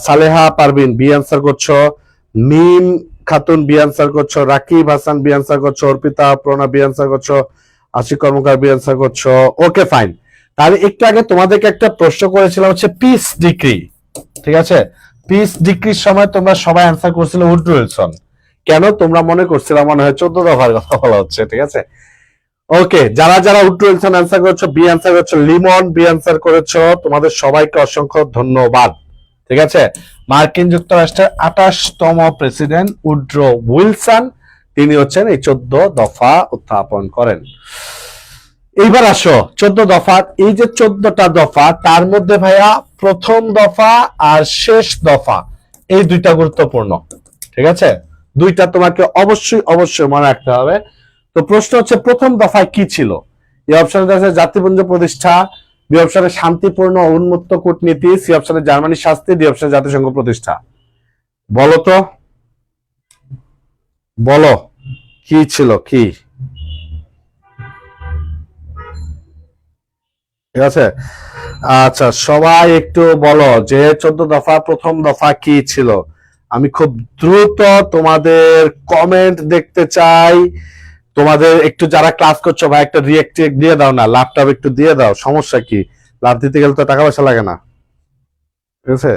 Saleha Parvin B answer করছো, মিম খাতুন বি অ্যান্সার করছো, রাকিব হাসান বি অ্যান্সার করছো, অর্পিতা প্রণা বি অ্যান্সার করছো, আশিক কর্মকার বি অ্যান্সার করছো। ওকে ফাইন, তার একটু আগে তোমাদেরকে একটা প্রশ্ন করেছিলাম হচ্ছে পিস ডিক্রি, ঠিক আছে? পিস ডিক্রির সময় তোমরা সবাই অ্যান্সার করছিলে উড্রো উইলসন। কেন তোমরা মনে করছিলাম মনে হয় 14 দফার কথা বলা হচ্ছে, ঠিক আছে? ওকে, যারা যারা উড্রো উইলসন অ্যান্সার করেছো, বি অ্যান্সার করেছো, লিমন বি অ্যান্সার করেছো, তোমাদের সবাইকে অসংখ্য ধন্যবাদ, ঠিক আছে? মার্কিন যুক্তরাষ্ট্রের 28তম প্রেসিডেন্ট উড্রো উইলসন, তিনি হচ্ছেন এই 14 দফা উত্থাপন করেন। এইবার আসো 14 দফা, এই যে 14টা দফা তার মধ্যে ভাইয়া প্রথম দফা আর শেষ দফা এই দুইটা গুরুত্বপূর্ণ, ঠিক আছে? দুইটা তোমাকে অবশ্যই অবশ্যই মনে রাখতে হবে। তো প্রশ্ন হচ্ছে প্রথম দফায় কি ছিল? এই অপশনে আছে জাতিপুঞ্জ প্রতিষ্ঠা, বি অপশনে শান্তিপূর্ণ উন্মুক্ত কূটনীতি, সি অপশনে জার্মানি শাস্তি, ডি অপশনে জাতিসংঘ প্রতিষ্ঠা। বলো তো, বলো কি ছিল, কি? ঠিক আছে, আচ্ছা সবাই একটু বলো যে 14 দফা প্রথম দফা কি ছিল। আমি খুব দ্রুত তোমাদের কমেন্ট দেখতে চাই। তোমাদের একটু যারা ক্লাস করছো ভাই একটা রিয়েক্ট দিয়ে দাও না, ল্যাপটপ একটু দিয়ে দাও, সমস্যা কি? লাভ দিতে গেলে তো টাকা পয়সা লাগে না, ঠিক আছে?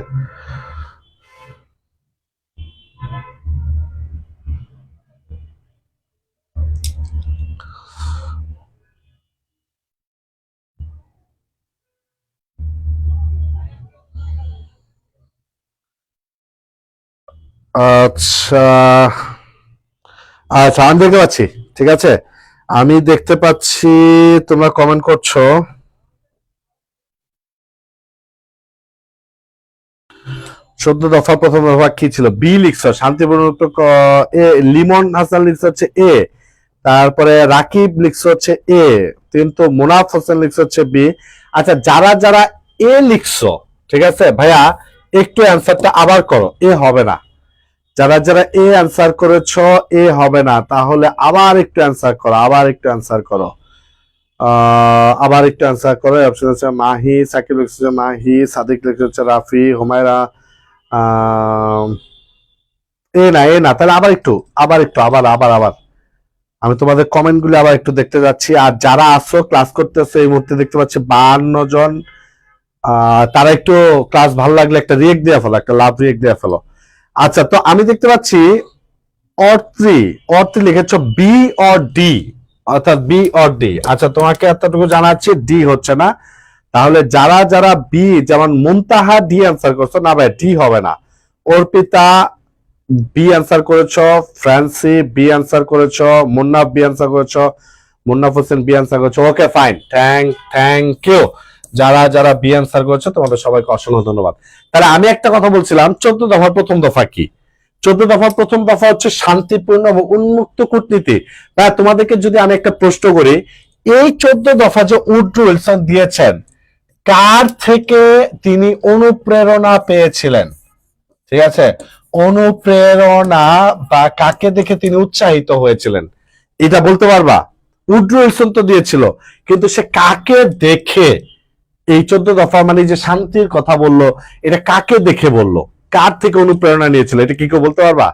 আচ্ছা আচ্ছা, আমি দেখতে পাচ্ছি, ঠিক আছে, আমি দেখতে পাচ্ছি তোমরা কমেন্ট করছো। 14 দফা প্রথম দফা কি ছিল? বি লিখছ, শান্তিপূর্ণ এ, লিমন হাসান লিখছ হচ্ছে এ, তারপরে রাকিব লিখছ হচ্ছে এ, কিন্তু মুনাফ হোসেন লিখছ হচ্ছে বি। আচ্ছা যারা যারা এ লিখছো, ঠিক আছে ভাইয়া একটু অ্যান্সারটা আবার করো, এ হবে না। যারা যারা এ অ্যান্সার করেছ এ হবে না, তাহলে আবার একটু অ্যান্সার করো, আবার একটু অ্যান্সার করো, আবার একটু অ্যান্সার করো। অপশন হচ্ছে মাহি, সাকিব লিখছে মাহি, সাদিক লিখছে হচ্ছে রাফি, হুমায়রা এ না, এ না, তাহলে আবার একটু, আবার একটু, আবার আবার আবার আমি তোমাদের কমেন্ট গুলো আবার একটু দেখতে যাচ্ছি। আর যারা আসো ক্লাস করতেছে এই মুহূর্তে দেখতে পাচ্ছি 52 জন, তারা একটু ক্লাস ভালো লাগলে একটা রিয়েক্ট দিয়ে ফেলো, একটা লাভ রিয়েক্ট দিয়ে ফেলো। আচ্ছা তো আমি দেখতে পাচ্ছি অর্থ্রি, অর্থ্রি লিখেছ বি অর ডি, অর্থাৎ বি অর ডি। আচ্ছা তোমাকে এতটুকু জানাচ্ছি ডি হচ্ছে না, তাহলে যারা যারা বি, যেমন মুনতাহা ডি অ্যান্সার করছো, না ভাই ডি হবে না। অর্পিতা বি অ্যান্সার করেছ, ফ্রান্সি বি অ্যান্সার করেছ, মুন্নাফ বি অ্যান্সার করেছ, মুন্নাফ হোসেন বি অ্যান্সার করেছ। Okay fine, thank you. যারা যারা বি অ্যান্সার করেছো তোমাদের সবাইকে অসংখ্য ধন্যবাদ। তাহলে আমি একটা কথা বলছিলাম 14 দফার প্রথম দফা কি? 14 দফার প্রথম দফা হচ্ছে শান্তিপূর্ণ এবং উন্মুক্ত কূটনীতি। তোমাদেরকে যদি আমি একটা প্রশ্ন করি, এই 14 দফা যে উড্রো উইলসন দিয়েছেন, কার থেকে তিনি অনুপ্রেরণা পেয়েছিলেন? ঠিক আছে, অনুপ্রেরণা বা কাকে দেখে তিনি উৎসাহিত হয়েছিলেন এটা বলতে পারবা? উড্রো উইলসন তো দিয়েছিল, কিন্তু সে কাকে দেখে এই 14 দফা মানে যে শান্তির কথা বললো, এটা কাকে দেখে বললো, কার থেকে অনুপ্রেরণা নিয়েছিল, এটা কি কেউ বলতে পারবা?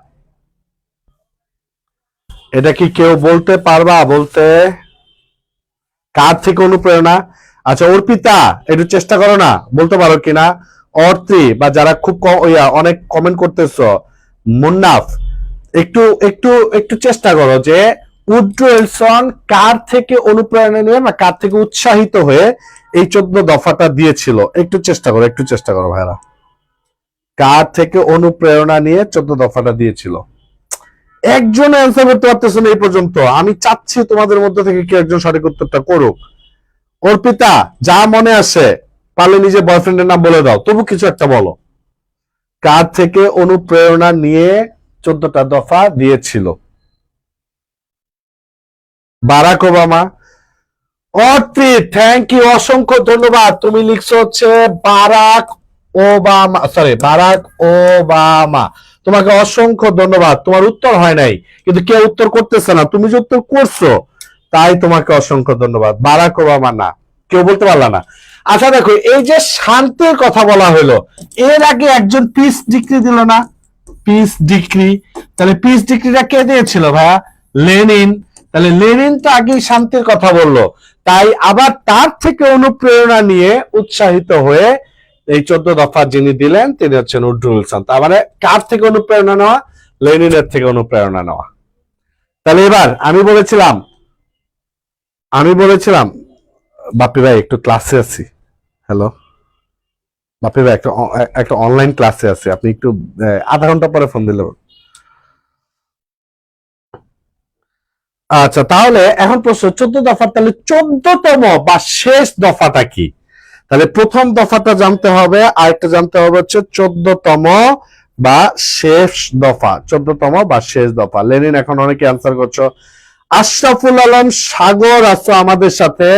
এটা কি কেউ বলতে পারবা? বলতে কার থেকে অনুপ্রেরণা? আচ্ছা অর্পিতা একটু চেষ্টা করো না, বলতে পারো কিনা? অর্থি বা যারা খুব অনেক কমেন্ট করতেছ, মুন্নাফ একটু একটু একটু চেষ্টা করো যে উড্রো উইলসন কার থেকে অনুপ্রেরণা নিয়ে বা কার থেকে উৎসাহিত হয়ে এই 14 দফাটা দিয়েছিল। একটু চেষ্টা করো, একটু চেষ্টা করো ভাইরা, কার থেকে অনুপ্রেরণা নিয়ে 14 দফাটা দিয়েছিল? একজন অ্যান্সার করতে পারতেছে না এই পর্যন্ত। আমি চাচ্ছি তোমাদের মধ্যে থেকে কি একজন সঠিক উত্তরটা করুক। অর্পিতা যা মনে আসে পারলে নিজের বয়ফ্রেন্ডের নাম বলে দাও, তবু কিছু একটা বলো। কার থেকে অনুপ্রেরণা নিয়ে 14টা দফা দিয়েছিল? Barack Obama. অর্পিত থ্যাংক ইউ, অসংখ্য ধন্যবাদ। তুমি লিখছো হচ্ছে Barack Obama, sorry Barack Obama. তোমাকে অসংখ্য ধন্যবাদ। তোমার উত্তর হয় নাই, কিন্তু কেউ উত্তর করতেছে না, তুমি যে উত্তর করছো তাই তোমাকে অসংখ্য ধন্যবাদ। বারাক ওবামা না, কেউ বলতে পারলা না। আচ্ছা দেখো, এই যে শান্তির কথা বলা হলো, এর আগে একজন পিস ডিক্রি দিল না? পিস ডিক্রি, তাহলে পিস ডিক্রিটা কে দিয়েছিল ভাইয়া? লেনিন। তাহলে লেনিন তো আগেই শান্তির কথা বললো, তাই আবার তার থেকে অনুপ্রেরণা নিয়ে উৎসাহিত হয়ে এই 14 দফা যিনি দিলেন তিনি হচ্ছেন উড্রুল ইসলাম। তার মানে কার থেকে অনুপ্রেরণা নেওয়া? লেনিনের থেকে অনুপ্রেরণা নেওয়া। তাহলে এবার আমি বলেছিলাম বাপি ভাই একটু ক্লাসে আছি। হ্যালো বাপি ভাই, একটা অনলাইন ক্লাসে আছি, আপনি একটু আধা ঘন্টা পরে ফোন দিলে। আচ্ছা, তাহলে এখন প্রশ্ন 14 দফা, তাহলে 14তম বা শেষ দফাটা কি? তাহলে প্রথম দফাটা জানতে হবে, আরেকটা জানতে হবে হচ্ছে 14তম বা শেষ দফা। 14তম বা শেষ দফা। লেনিন এখন অনেকে অ্যান্সার করছো। আশরাফুল আলম সাগর আছো আমাদের সাথে,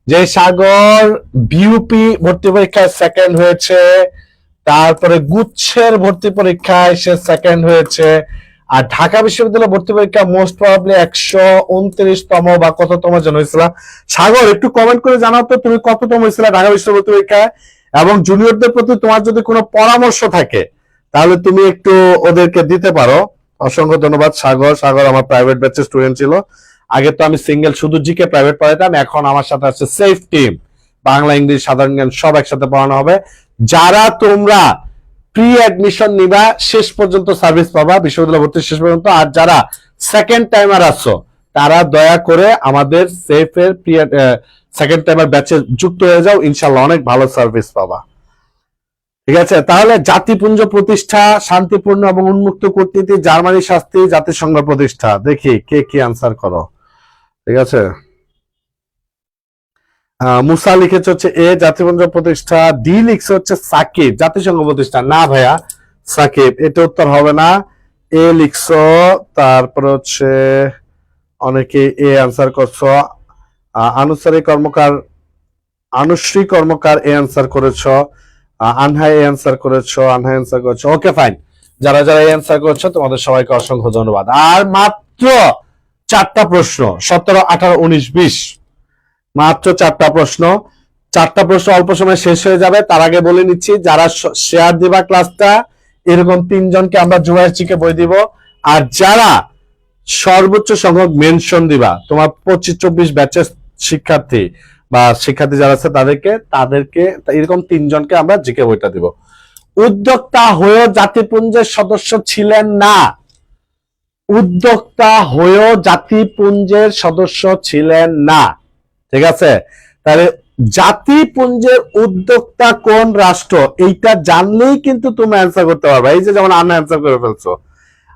যে সাগর বিউপি ভর্তি পরীক্ষায় সেকেন্ড হয়েছে, তারপরে গুচ্ছের ভর্তি পরীক্ষায় সে সেকেন্ড হয়েছে, আর ঢাকা বিশ্ববিদ্যালয় ভর্তি পরীক্ষা মোস্ট প্রবাবলি 129তম বা কততম যেন হয়েছিল। সাগর একটু কমেন্ট করে জানাও তো তুমি কততম হয়েছিল ঢাকা বিশ্ববিদ্যালয় ভর্তি পরীক্ষায়, এবং জুনিয়রদের প্রতি তোমার যদি কোনো পরামর্শ থাকে তাহলে তুমি একটু ওদেরকে দিতে পারো। অসংখ্য ধন্যবাদ সাগর। সাগর আমার প্রাইভেট ব্যাচের স্টুডেন্ট ছিল। আগে তো আমি সিঙ্গেল শুধু জিকে প্রাইভেট পড়াইতাম, এখন আমার সাথে আছে সেফ টিম, বাংলা ইংলিশ সাধারণ জ্ঞান সব একসাথে পড়ানো হবে। যারা তোমরা প্রি অ্যাডমিশন নিবা শেষ পর্যন্ত সার্ভিস পাবা বিশ্ববিদ্যালয় ভর্তি শেষ পর্যন্ত, আর যারা সেকেন্ড টাইমার আছো তারা দয়া করে আমাদের সেফের সেকেন্ড টাইমার ব্যাচে যুক্ত হয়ে যাও, ইনশাল্লাহ অনেক ভালো সার্ভিস পাবা। ঠিক আছে, তাহলে জাতিপুঞ্জ প্রতিষ্ঠা, শান্তিপূর্ণ এবং উন্মুক্ত কূটনীতি, জার্মানি শাস্তি, জাতিসংঘ প্রতিষ্ঠা। দেখি কে কি আনসার করো। ঠিক আছে, মুসা লিখেছে হচ্ছে এ জাতিপুঞ্জ প্রতিষ্ঠা, ডি লিখছে হচ্ছে সাকিব জাতিসংঘ প্রতিষ্ঠা। না ভাইয়া সাকিব, এটা উত্তর হবে না। এ লিখছো, তারপর হচ্ছে অনেকে এ আনসার করছো। আনুশ্রী কর্মকার এ আনসার করেছো। আনহাই এ আনসার করেছো, আনহাই আনসার করেছো। ওকে ফাইন, যারা যারা এই আনসার করেছো তোমাদের সবাইকে অসংখ্য ধন্যবাদ। আর মাত্র 4টা প্রশ্ন, 17, 18, 19, 20, মাত্র 4টা প্রশ্ন। 4টা প্রশ্ন অল্প সময় শেষ হয়ে যাবে। তার আগে বলে নিচ্ছি, যারা শেয়ার দিবা ক্লাসটা, এরকম 3 জনকে আমরা জুবাইরচিকে বই দিব। আর যারা সর্বোচ্চ সংখ্যক মেনশন দিবা, তোমার 25-24 ব্যাচের শিক্ষার্থী বা শিক্ষার্থী যারা আছে তাদেরকে এরকম 3 জনকে আমরা জিকে বইটা দিব। উদ্যোক্তা হয়েও জাতিপুঞ্জের সদস্য ছিলেন না। উদ্যোক্তা হয়েও জাতিপুঞ্জের সদস্য ছিলেন না। ঠিক আছে, তাহলে জাতিপুঞ্জের উদ্যোক্তা কোন রাষ্ট্র, এইটা জানলেই কিন্তু তুমি অ্যান্সার করতে পারবে। এই যে যেমন আন্না অ্যান্সার করে ফেলছো,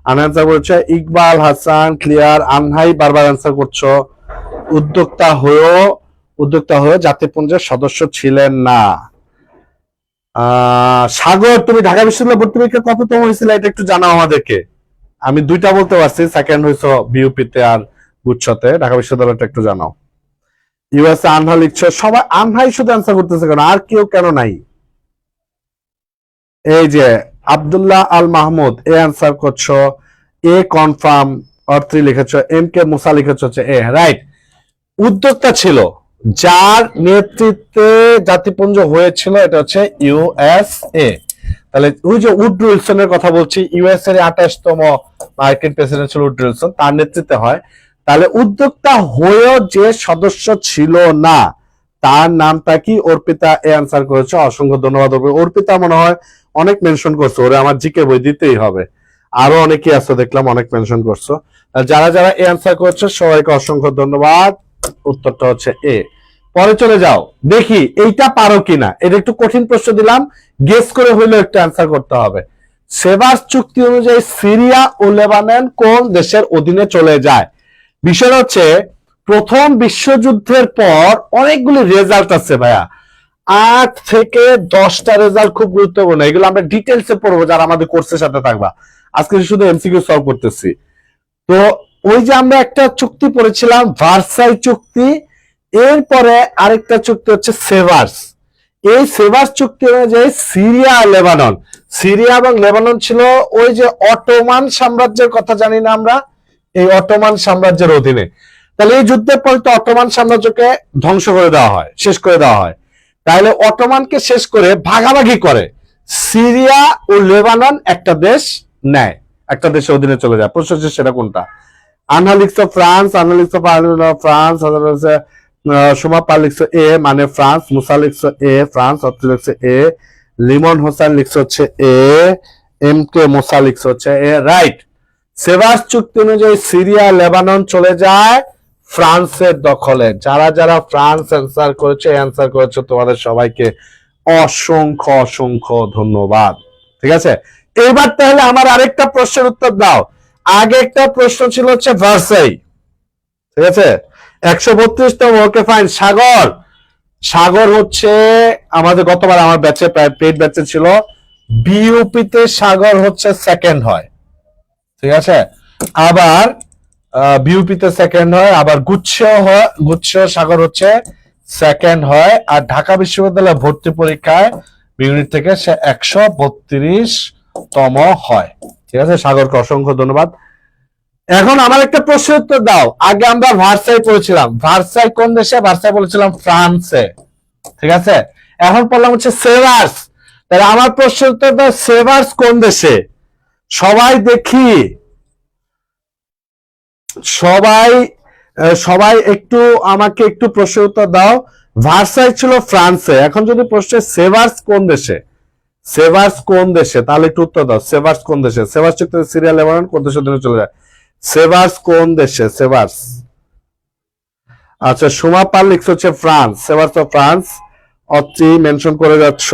আন্না অ্যান্সার করছে, ইকবাল হাসান ক্লিয়ার, আনহাই বারবার অ্যান্সার করছো। উদ্যোক্তা হয়েও জাতিপুঞ্জের সদস্য ছিলেন না। সাগর, তুমি ঢাকা বিশ্ববিদ্যালয় ভর্তি পরীক্ষা কততম হয়েছিল এটা একটু জানাও আমাদেরকে। আমি 2টা বলতে পারছি, সেকেন্ড হয়েছো বিউপিতে আর গুচ্ছতে। ঢাকা বিশ্ববিদ্যালয়টা একটু জানাও। ইউএসএ আনহা লিখছো, সবাই আনহাই শুধু অ্যান্সার করতেছে কেন, আর কেউ কেন নাই? এই যে আব্দুল্লাহ আল মাহমুদ এ অ্যান্সার করছো, এ কনফার্ম অর্থী লিখেছো, এম কে মুসা লিখেছো হচ্ছে এ রাইট। উদ্যোক্তা ছিল, যার নেতৃত্বে জাতিপুঞ্জ হয়েছিল, এটা হচ্ছে ইউএসএ। তাহলে ওই যে উড্রো উইলসনের কথা বলছি, ইউএস এর 28তম মার্কিন প্রেসিডেন্ট ছিল উড্রো উইলসন, তার নেতৃত্বে হয়। তাহলে উদ্যোক্তা হয়েও যে সদস্য ছিল না তার নামটা কি? অর্পিতা এ আনসার করেছে, অসংখ্য ধন্যবাদ। অর্পিতা মনে হয় অনেক মেনশন করছো, ওরে আমার জিকে বই দিতেই হবে। আরো অনেকে আছে দেখলাম অনেক মেনশন করছো। যারা যারা এ আনসার করছো সবাইকে অসংখ্য ধন্যবাদ। উত্তরটা হচ্ছে এ। পরে চলে যাও, দেখি এইটা পারো কিনা। এটা একটু কঠিন প্রশ্ন দিলাম, গেস করে হইলেও একটু অ্যান্সার করতে হবে। সেভাস চুক্তি অনুযায়ী সিরিয়া ও লেবানন কোন দেশের অধীনে চলে যায়? বিষয় হচ্ছে প্রথম বিশ্বযুদ্ধের পর অনেকগুলি রেজাল্ট আছে ভাইয়া, 8 থেকে 10টা রেজাল্ট খুব গুরুত্বপূর্ণ। এগুলো আমরা ডিটেলসে পড়বো যারা আমাদের কোর্সের সাথে থাকবা। আজকে শুধু এমসিকিউ সলভ করতেছি। তো ওই যে আমরা একটা চুক্তি পড়েছিলাম ভার্সাই চুক্তি, এরপরে আরেকটা চুক্তি হচ্ছে সেভার্স। এই সেভার্স চুক্তি অনুযায়ী সিরিয়া এবং লেবানন ছিল ওই যে অটোমান সাম্রাজ্যের কথা জানি না আমরা, এই অটোমান সাম্রাজ্যের অধীনে। তাহলে এই যুদ্ধের পর তো অটোমান সাম্রাজ্যকে ধ্বংস করে দেওয়া হয়, শেষ করে দেওয়া হয়। তাহলে অটোমানকে শেষ করে ভাগাভাগি করে সিরিয়া ও লেবানন একটা দেশ নেয়, একটা দেশের অধীনে চলে যায়। প্রশ্ন হচ্ছে সেটা কোনটা? আনহালিক্স অফ ফ্রান্স, সোমা পাল লিখছো এ মানে ফ্রান্স, মুসা লিখছো এ ফ্রান্স, অত্রি লিখছো এ, লিমন হোসেন লিখছো হচ্ছে এ, এম কে মুসা লিখছো হচ্ছে এ, রাইট। সেভাস চুক্তি অনুযায়ী সিরিয়া লেবানন চলে যায় ফ্রান্সের দখলে। যারা যারা ফ্রান্স অ্যান্সার করেছে তোমাদের সবাইকে অসংখ্য অসংখ্য ধন্যবাদ। ঠিক আছে, এবার তাহলে আমার আরেকটা প্রশ্নের উত্তর দাও। আগে একটা প্রশ্ন ছিল হচ্ছে ভার্সাই, ঠিক আছে, 132তম। Okay fine. সাগর, সাগর হচ্ছে আমাদের গতবার আমার ব্যাচে প্রায় পেড ব্যাচে ছিল, বিইউপি-তে সাগর হচ্ছে সেকেন্ড হয়, ঠিক আছে। আবার বিইউপি-তে সেকেন্ড হয়, আবার গুচ্ছ সাগর হচ্ছে সেকেন্ড হয়, আর ঢাকা বিশ্ববিদ্যালয় ভর্তি পরীক্ষায় ইউনিট থেকে সে 132তম হয়। ঠিক আছে, সাগরকে অসংখ্য ধন্যবাদ। এখন আমার একটা প্রশ্নের উত্তর দাও। আগে আমরা ভার্সাই পড়েছিলাম, ভার্সাই কোন দেশে? ভার্সাই বলেছিলাম ফ্রান্সে, ঠিক আছে। এখন বললাম হচ্ছে সেভার্স, তাহলে আমার প্রশ্নের উত্তর দাও, সেভার্স কোন দেশে? সবাই দেখি, সবাই সবাই একটু আমাকে একটু প্রশ্নের উত্তর দাও। ভার্সাই ছিল ফ্রান্সে, এখন যদি প্রশ্ন সেভার্স কোন দেশে, সেভার্স কোন দেশে, তাহলে একটু উত্তর দাও। সেভার্স কোন দেশে? সেভার্স চুক্তি সিরিয়া লেবানন কোন দেশের জন্য চলে যায়? সেভার্স কোন দেশে? সেভার্স, আচ্ছা সুমা পাল লিখছে হচ্ছে France, সেভার্স of France. Atri mention করে যাচ্ছ,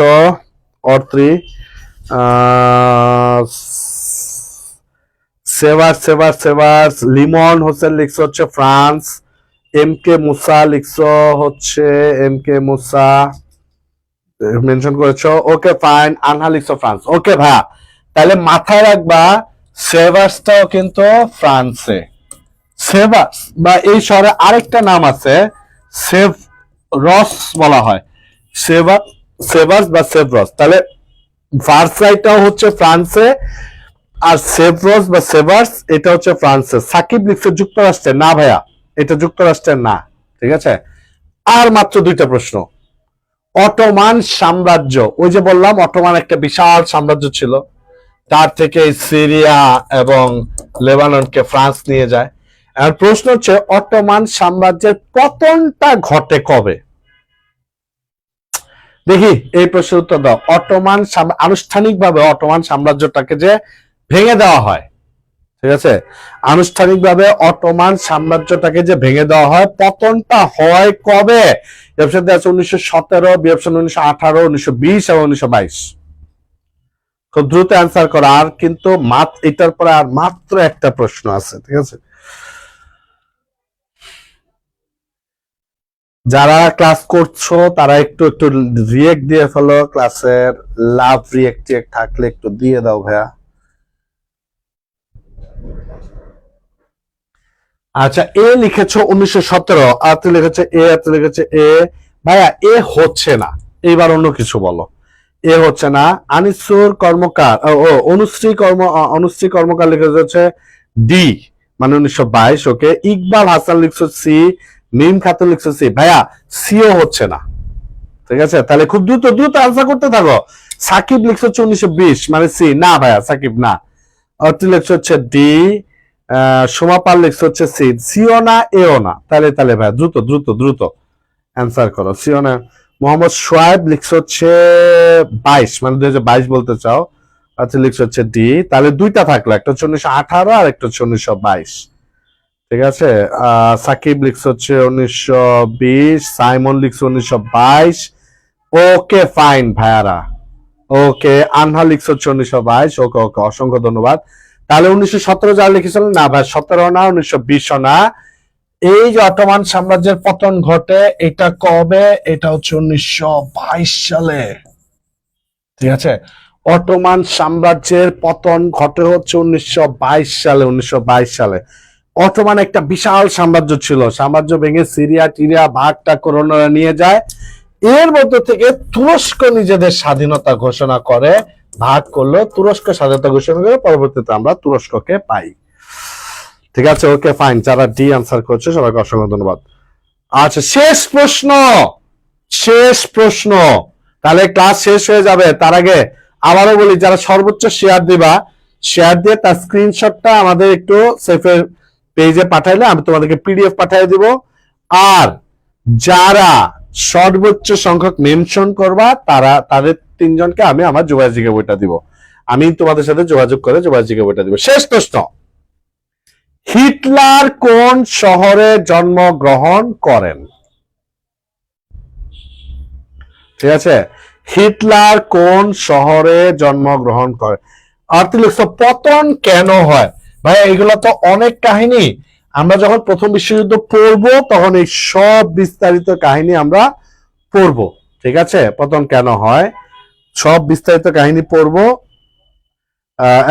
অত্রি সেভার্স সেভার্স সেভার্স। লিমন হোসেন লিখছে হচ্ছে ফ্রান্স, এম কে মুসা লিখছো হচ্ছে এম কে মুসা মেনশন করেছো, ওকে ফাইন। আনহা লিখছো ফ্রান্স, ওকে ভাইয়া। তাহলে মাথায় রাখবা সেভার্সটাও কিন্তু ফ্রান্সে। সেভার্স বা এই শহরে আরেকটা নাম আছে, সেভরস বলা হয়, সেভার্স বা সেভরস। তাহলে ভার্সাইটাও হচ্ছে ফ্রান্সে, আর সেভরস বা সেভার্স এটা হচ্ছে ফ্রান্সে। সাকিব লিখছে যুক্তরাষ্ট্রে, না ভাইয়া এটা যুক্তরাষ্ট্রের না, ঠিক আছে। আর মাত্র দুইটা প্রশ্ন। অটোমান সাম্রাজ্য, ওই যে বললাম অটোমান একটা বিশাল সাম্রাজ্য ছিল, তার থেকে সিরিয়া এবং লেবাননকে ফ্রান্স নিয়ে যায়। আর প্রশ্ন হচ্ছে অটোমান সাম্রাজ্যের পতনটা ঘটে কবে? দেখি এই প্রশ্নের উত্তর দাও। অটোমান আনুষ্ঠানিকভাবে অটোমান সাম্রাজ্যটাকে যে ভেঙে দেওয়া হয়, ঠিক আছে, আনুষ্ঠানিকভাবে অটোমান সাম্রাজ্যটাকে যে ভেঙে দেওয়া হয়, পতনটা হয় কবে? অপশন আছে 1917, বি অপশন 1918, 1920 এবং 1922। খুব দ্রুত অ্যান্সার করো, আর কিন্তু এটার পরে আর মাত্র একটা প্রশ্ন আছে, ঠিক আছে। যারা ক্লাস করছো তারা একটু একটু রিয়েক্ট দিয়ে ফেলো, ক্লাসের লাভ রিয়েক্ট থাকলে একটু দিয়ে দাও ভাইয়া। আচ্ছা, এ লিখেছো 1917, আর তুই লিখেছে এ, আর তুই লিখেছে এ। ভাইয়া এ হচ্ছে না, এইবার অন্য কিছু বলো। এ হচ্ছে না। আনিসুর কর্মকার, ও অনুশ্রী কর্মকার লিখেছে হচ্ছে ডি মানে 1922, ওকে। ইকবাল হাসান লিখছো সি, মিম খাতুন লিখছো সি। ভাইয়া সিও হচ্ছে না, ঠিক আছে। তাহলে খুব দ্রুত দ্রুত আনসার করতে থাকো। সাকিব লিখছো হচ্ছে 1920 মানে সি, না ভাইয়া সাকিব না। অর্থ লিখছো হচ্ছে ডি, সোমা পাল লিখছো হচ্ছে সি, সিও না এও না। তাহলে তাহলে ভাইয়া দ্রুত দ্রুত দ্রুত অ্যান্সার করো। সিও না। মোহাম্মদ সোয়াইব লিখছো হচ্ছে 22 মানে 2022 বলতে চাও, আচ্ছা লিখছো হচ্ছে ডি। তাহলে দুইটা থাকলো, একটা হচ্ছে 1918 আর একটা হচ্ছে 1922, ঠিক আছে। সাকিব লিখছো হচ্ছে 1920, সাইমন লিখছো 1922, ওকে ফাইন ভাইয়ারা, ওকে। আনহা লিখছো হচ্ছে 1922, ওকে ওকে অসংখ্য ধন্যবাদ। তাহলে 1917 যারা লিখেছিলেন, না ভাই 17 না, 1920 না। এই যে অটোমান সাম্রাজ্যের পতন ঘটে এটা কবে? এটা হচ্ছে 1922 সালে, ঠিক আছে। অটোমান সাম্রাজ্যের পতন ঘটে হচ্ছে 1922 সালে। 1922 সালে অটোমান একটা বিশাল সাম্রাজ্য ছিল, সাম্রাজ্য ভেঙে সিরিয়া টিরিয়া ভাগটা করোনারা নিয়ে যায়। এর মধ্যে থেকে তুরস্ক নিজেদের স্বাধীনতা ঘোষণা করে, ভাগ করলো, তুরস্ক স্বাধীনতা ঘোষণা করে, পরবর্তীতে আমরা তুরস্ককে পাই, ঠিক আছে। ওকে ফাইন, যারা ডি আনসার করছে সবাইকে অসংখ্য ধন্যবাদ। আচ্ছা শেষ প্রশ্ন, শেষ প্রশ্ন, তাহলে ক্লাস শেষ হয়ে যাবে। তার আগে আবারও বলি, যারা সর্বোচ্চ শেয়ার দিবা, শেয়ার দিয়ে তার স্ক্রিনশটটা আমাদের একটু সেফের পেজে পাঠাইলে আমি তোমাদেরকে পিডিএফ পাঠিয়ে দিব। আর যারা সর্বোচ্চ সংখ্যক মেনশন করবা তাদের তিনজনকে আমি আমার যোগাযোগে বইটা দিব। আমি তোমাদের সাথে যোগাযোগ করে যোগাযোগে বইটা দিব। শেষ প্রশ্ন, হিটলার কোন শহরে জন্মগ্রহণ করেন? ঠিক আছে, হিটলার কোন শহরে জন্মগ্রহণ করেন? পতন কেন হয়? ভাই এগুলো তো অনেক কাহিনী, আমরা যখন প্রথম বিশ্বযুদ্ধ পড়বো তখন এই সব বিস্তারিত কাহিনী আমরা পড়বো। ঠিক আছে, পতন কেন হয় সব বিস্তারিত কাহিনী পড়বো,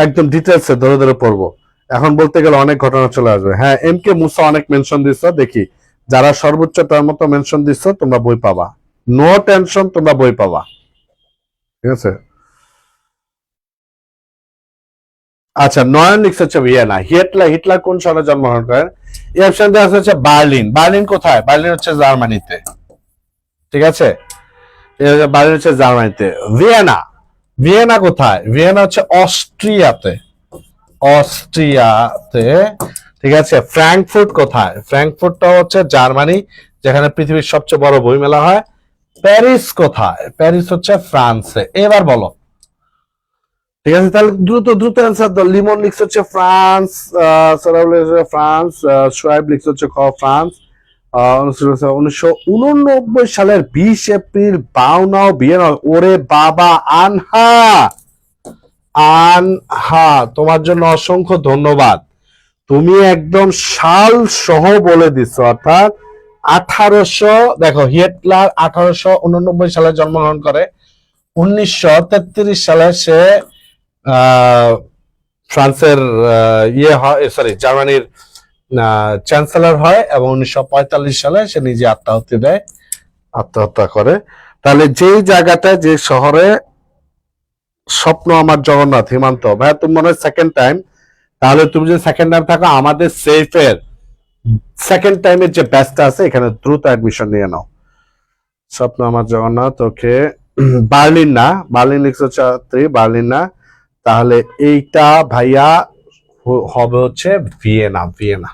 একদম ডিটেলসে ধরে ধরে পড়বো। এখন বলতে গেলে অনেক ঘটনা চলে আসবে। হ্যাঁ, এম কে মুসা অনেক মেনশন দিচ্ছ, দেখি যারা সর্বোচ্চ তার মতো মেনশন দিচ্ছ তোমরা বই পাবা, নো টেনশন, তোমরা বই পাবা। ঠিক আছে, আচ্ছা নয়ন লিখছে হচ্ছে ভিয়েনা। হিটলার কোন শহরে জন্মগ্রহণ করেন? এই অপশন দেওয়া হচ্ছে বার্লিন। বার্লিন কোথায়? বার্লিন হচ্ছে জার্মানিতে। ঠিক আছে, বার্লিন হচ্ছে জার্মানিতে। ভিয়েনা, ভিয়েনা কোথায়? ভিয়েনা হচ্ছে অস্ট্রিয়াতে, অস্ট্রিয়াতে। ঠিক আছে, ফ্র্যাঙ্কফুর্ট কোথায়? ফ্র্যাঙ্কফুর্টটা হচ্ছে জার্মানি, যেখানে পৃথিবীর সবচেয়ে বড় বইমেলা হয়। প্যারিস কোথায়? প্যারিস হচ্ছে ফ্রান্সে। এবার বলো। ঠিক আছে, তাহলে দ্রুত দ্রুত অ্যান্সার দাও। লিমন লিখছে হচ্ছে ফ্রান্স, সারাউল ফ্রান্স, সোয়াইব লিখছে হচ্ছে ফ্রান্স। 1989 সালের 20 এপ্রিল বাউনাও ভিয়েনা। ওরে বাবা, আনহা আনহা, তোমার জন্য অসংখ্য ধন্যবাদ। তুমি একদম সাল সহ বলে দিচ্ছ, অর্থাৎ 1800, দেখো হিটলার 1889 সালে জন্মগ্রহণ করে, 1933 সালে সে ফ্রান্সের ইয়ে হয়, সরি জার্মানির চ্যান্সেলর হয়, এবং 1945 সালে সে নিজে আত্মহত্যা করে। তাহলে যেই জায়গাটায়, যে শহরে স্বপ্ন আমার জগন্নাথ হিমান্ত ভাইয়া, তুমি মনে হয় সেকেন্ড টাইম, তাহলে তুমি যদি সেকেন্ড টাইম থাকো, আমাদের সেফের সেকেন্ড টাইমের যে ব্যাচটা আছে এখানে দ্রুত অ্যাডমিশন নিয়ে নাও। স্বপ্ন আমার জগন্নাথ, ওকে। বার্লিন না, বার্লিন লিখছে হচ্ছে বার্লিন না, তাহলে এইটা ভাইয়া হবে হচ্ছে ভিয়েনা। ভিয়েনা,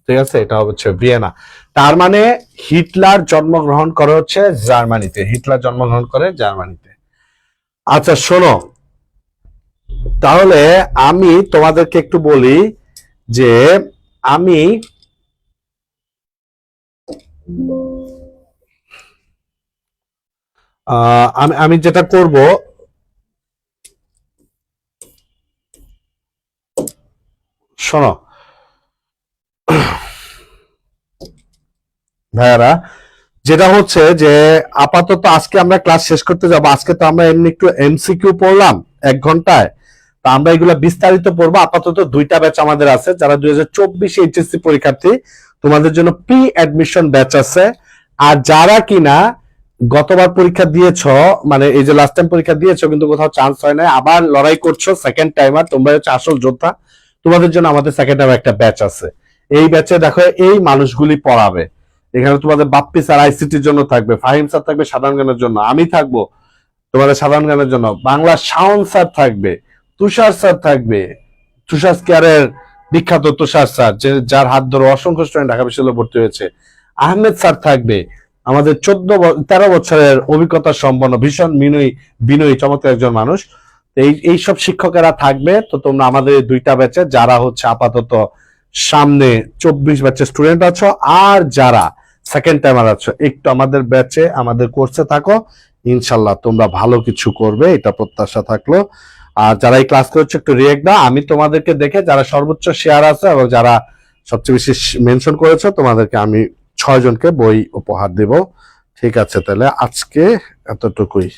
ঠিক আছে, এটা হচ্ছে ভিয়েনা। তার মানে হিটলার জন্মগ্রহণ করে হচ্ছে জার্মানিতে, হিটলার জন্মগ্রহণ করে জার্মানিতে। আচ্ছা শোনো, তাহলে আমি তোমাদেরকে একটু বলি যে আমি আমি যেটা করব, শোনো ভাইয়ারা, যেটা হচ্ছে যে আপাতত আজকে আমরা ক্লাস শেষ করতে যাব। আজকে তো আমরা এমনি একটু এমসিকিউ পড়লাম 1 ঘন্টায়, তো আমরা এগুলো বিস্তারিত পড়বো। আপাতত 2টা ব্যাচ আমাদের আছে, যারা 2024 এইচএসসি পরীক্ষার্থী তোমাদের জন্য প্রি অ্যাডমিশন ব্যাচ আছে। আর যারা কিনা গতবার পরীক্ষা দিয়েছ, মানে এই যে লাস্ট টাইম পরীক্ষা দিয়েছো কিন্তু কোথাও চান্স হয় না, আবার লড়াই করছো, সেকেন্ড টাইমার, তোমরা হচ্ছে আসল যোদ্ধা, তোমাদের জন্য আমাদের সেকেন্ড টাইম একটা ব্যাচ আছে। এই ব্যাচে দেখো এই মানুষগুলি পড়াবে। এখানে তোমাদের বাপ্পি স্যার আইসিটির জন্য থাকবে, ফাহিম স্যার থাকবে সাধারণ জ্ঞানের জন্য, আমি থাকবো তোমাদের সাধারণ জ্ঞানের জন্য, বাংলা শাওন স্যার থাকবে, তুষার স্যার থাকবে, তুষার স্কেয়ারের বিখ্যাত তুষার স্যার, যার হাত ধরে অসংখ্য স্টুডেন্ট ঢাকা বিশ্ববিদ্যালয়ে ভর্তি হয়েছে। আহমেদ স্যার থাকবে, আমাদের 13 বছরের অভিজ্ঞতা সম্পন্ন, ভীষণ বিনয়ী চমৎকার একজন মানুষ। এইসব শিক্ষকেরা থাকবে। তো তোমরা আমাদের 2টা ব্যাচে, যারা হচ্ছে আপাতত সামনে 24 ব্যাচের স্টুডেন্ট আছো, আর যারা সেকেন্ড টাইমার আছো, একটু আমাদের ব্যাচে, আমাদের কোর্সে থাকো, ইনশাল্লাহ তোমরা ভালো কিছু করবে, এটা প্রত্যাশা থাকলো। আর যারা এই ক্লাস করছে একটু রিয়েক্ট দাও, আমি তোমাদেরকে দেখে যারা সর্বোচ্চ শেয়ার আছে এবং যারা সবচেয়ে বেশি মেনশন করেছো, তোমাদেরকে আমি 6 জনকে বই উপহার দেব। ঠিক আছে, তাহলে আজকে এতটুকুই।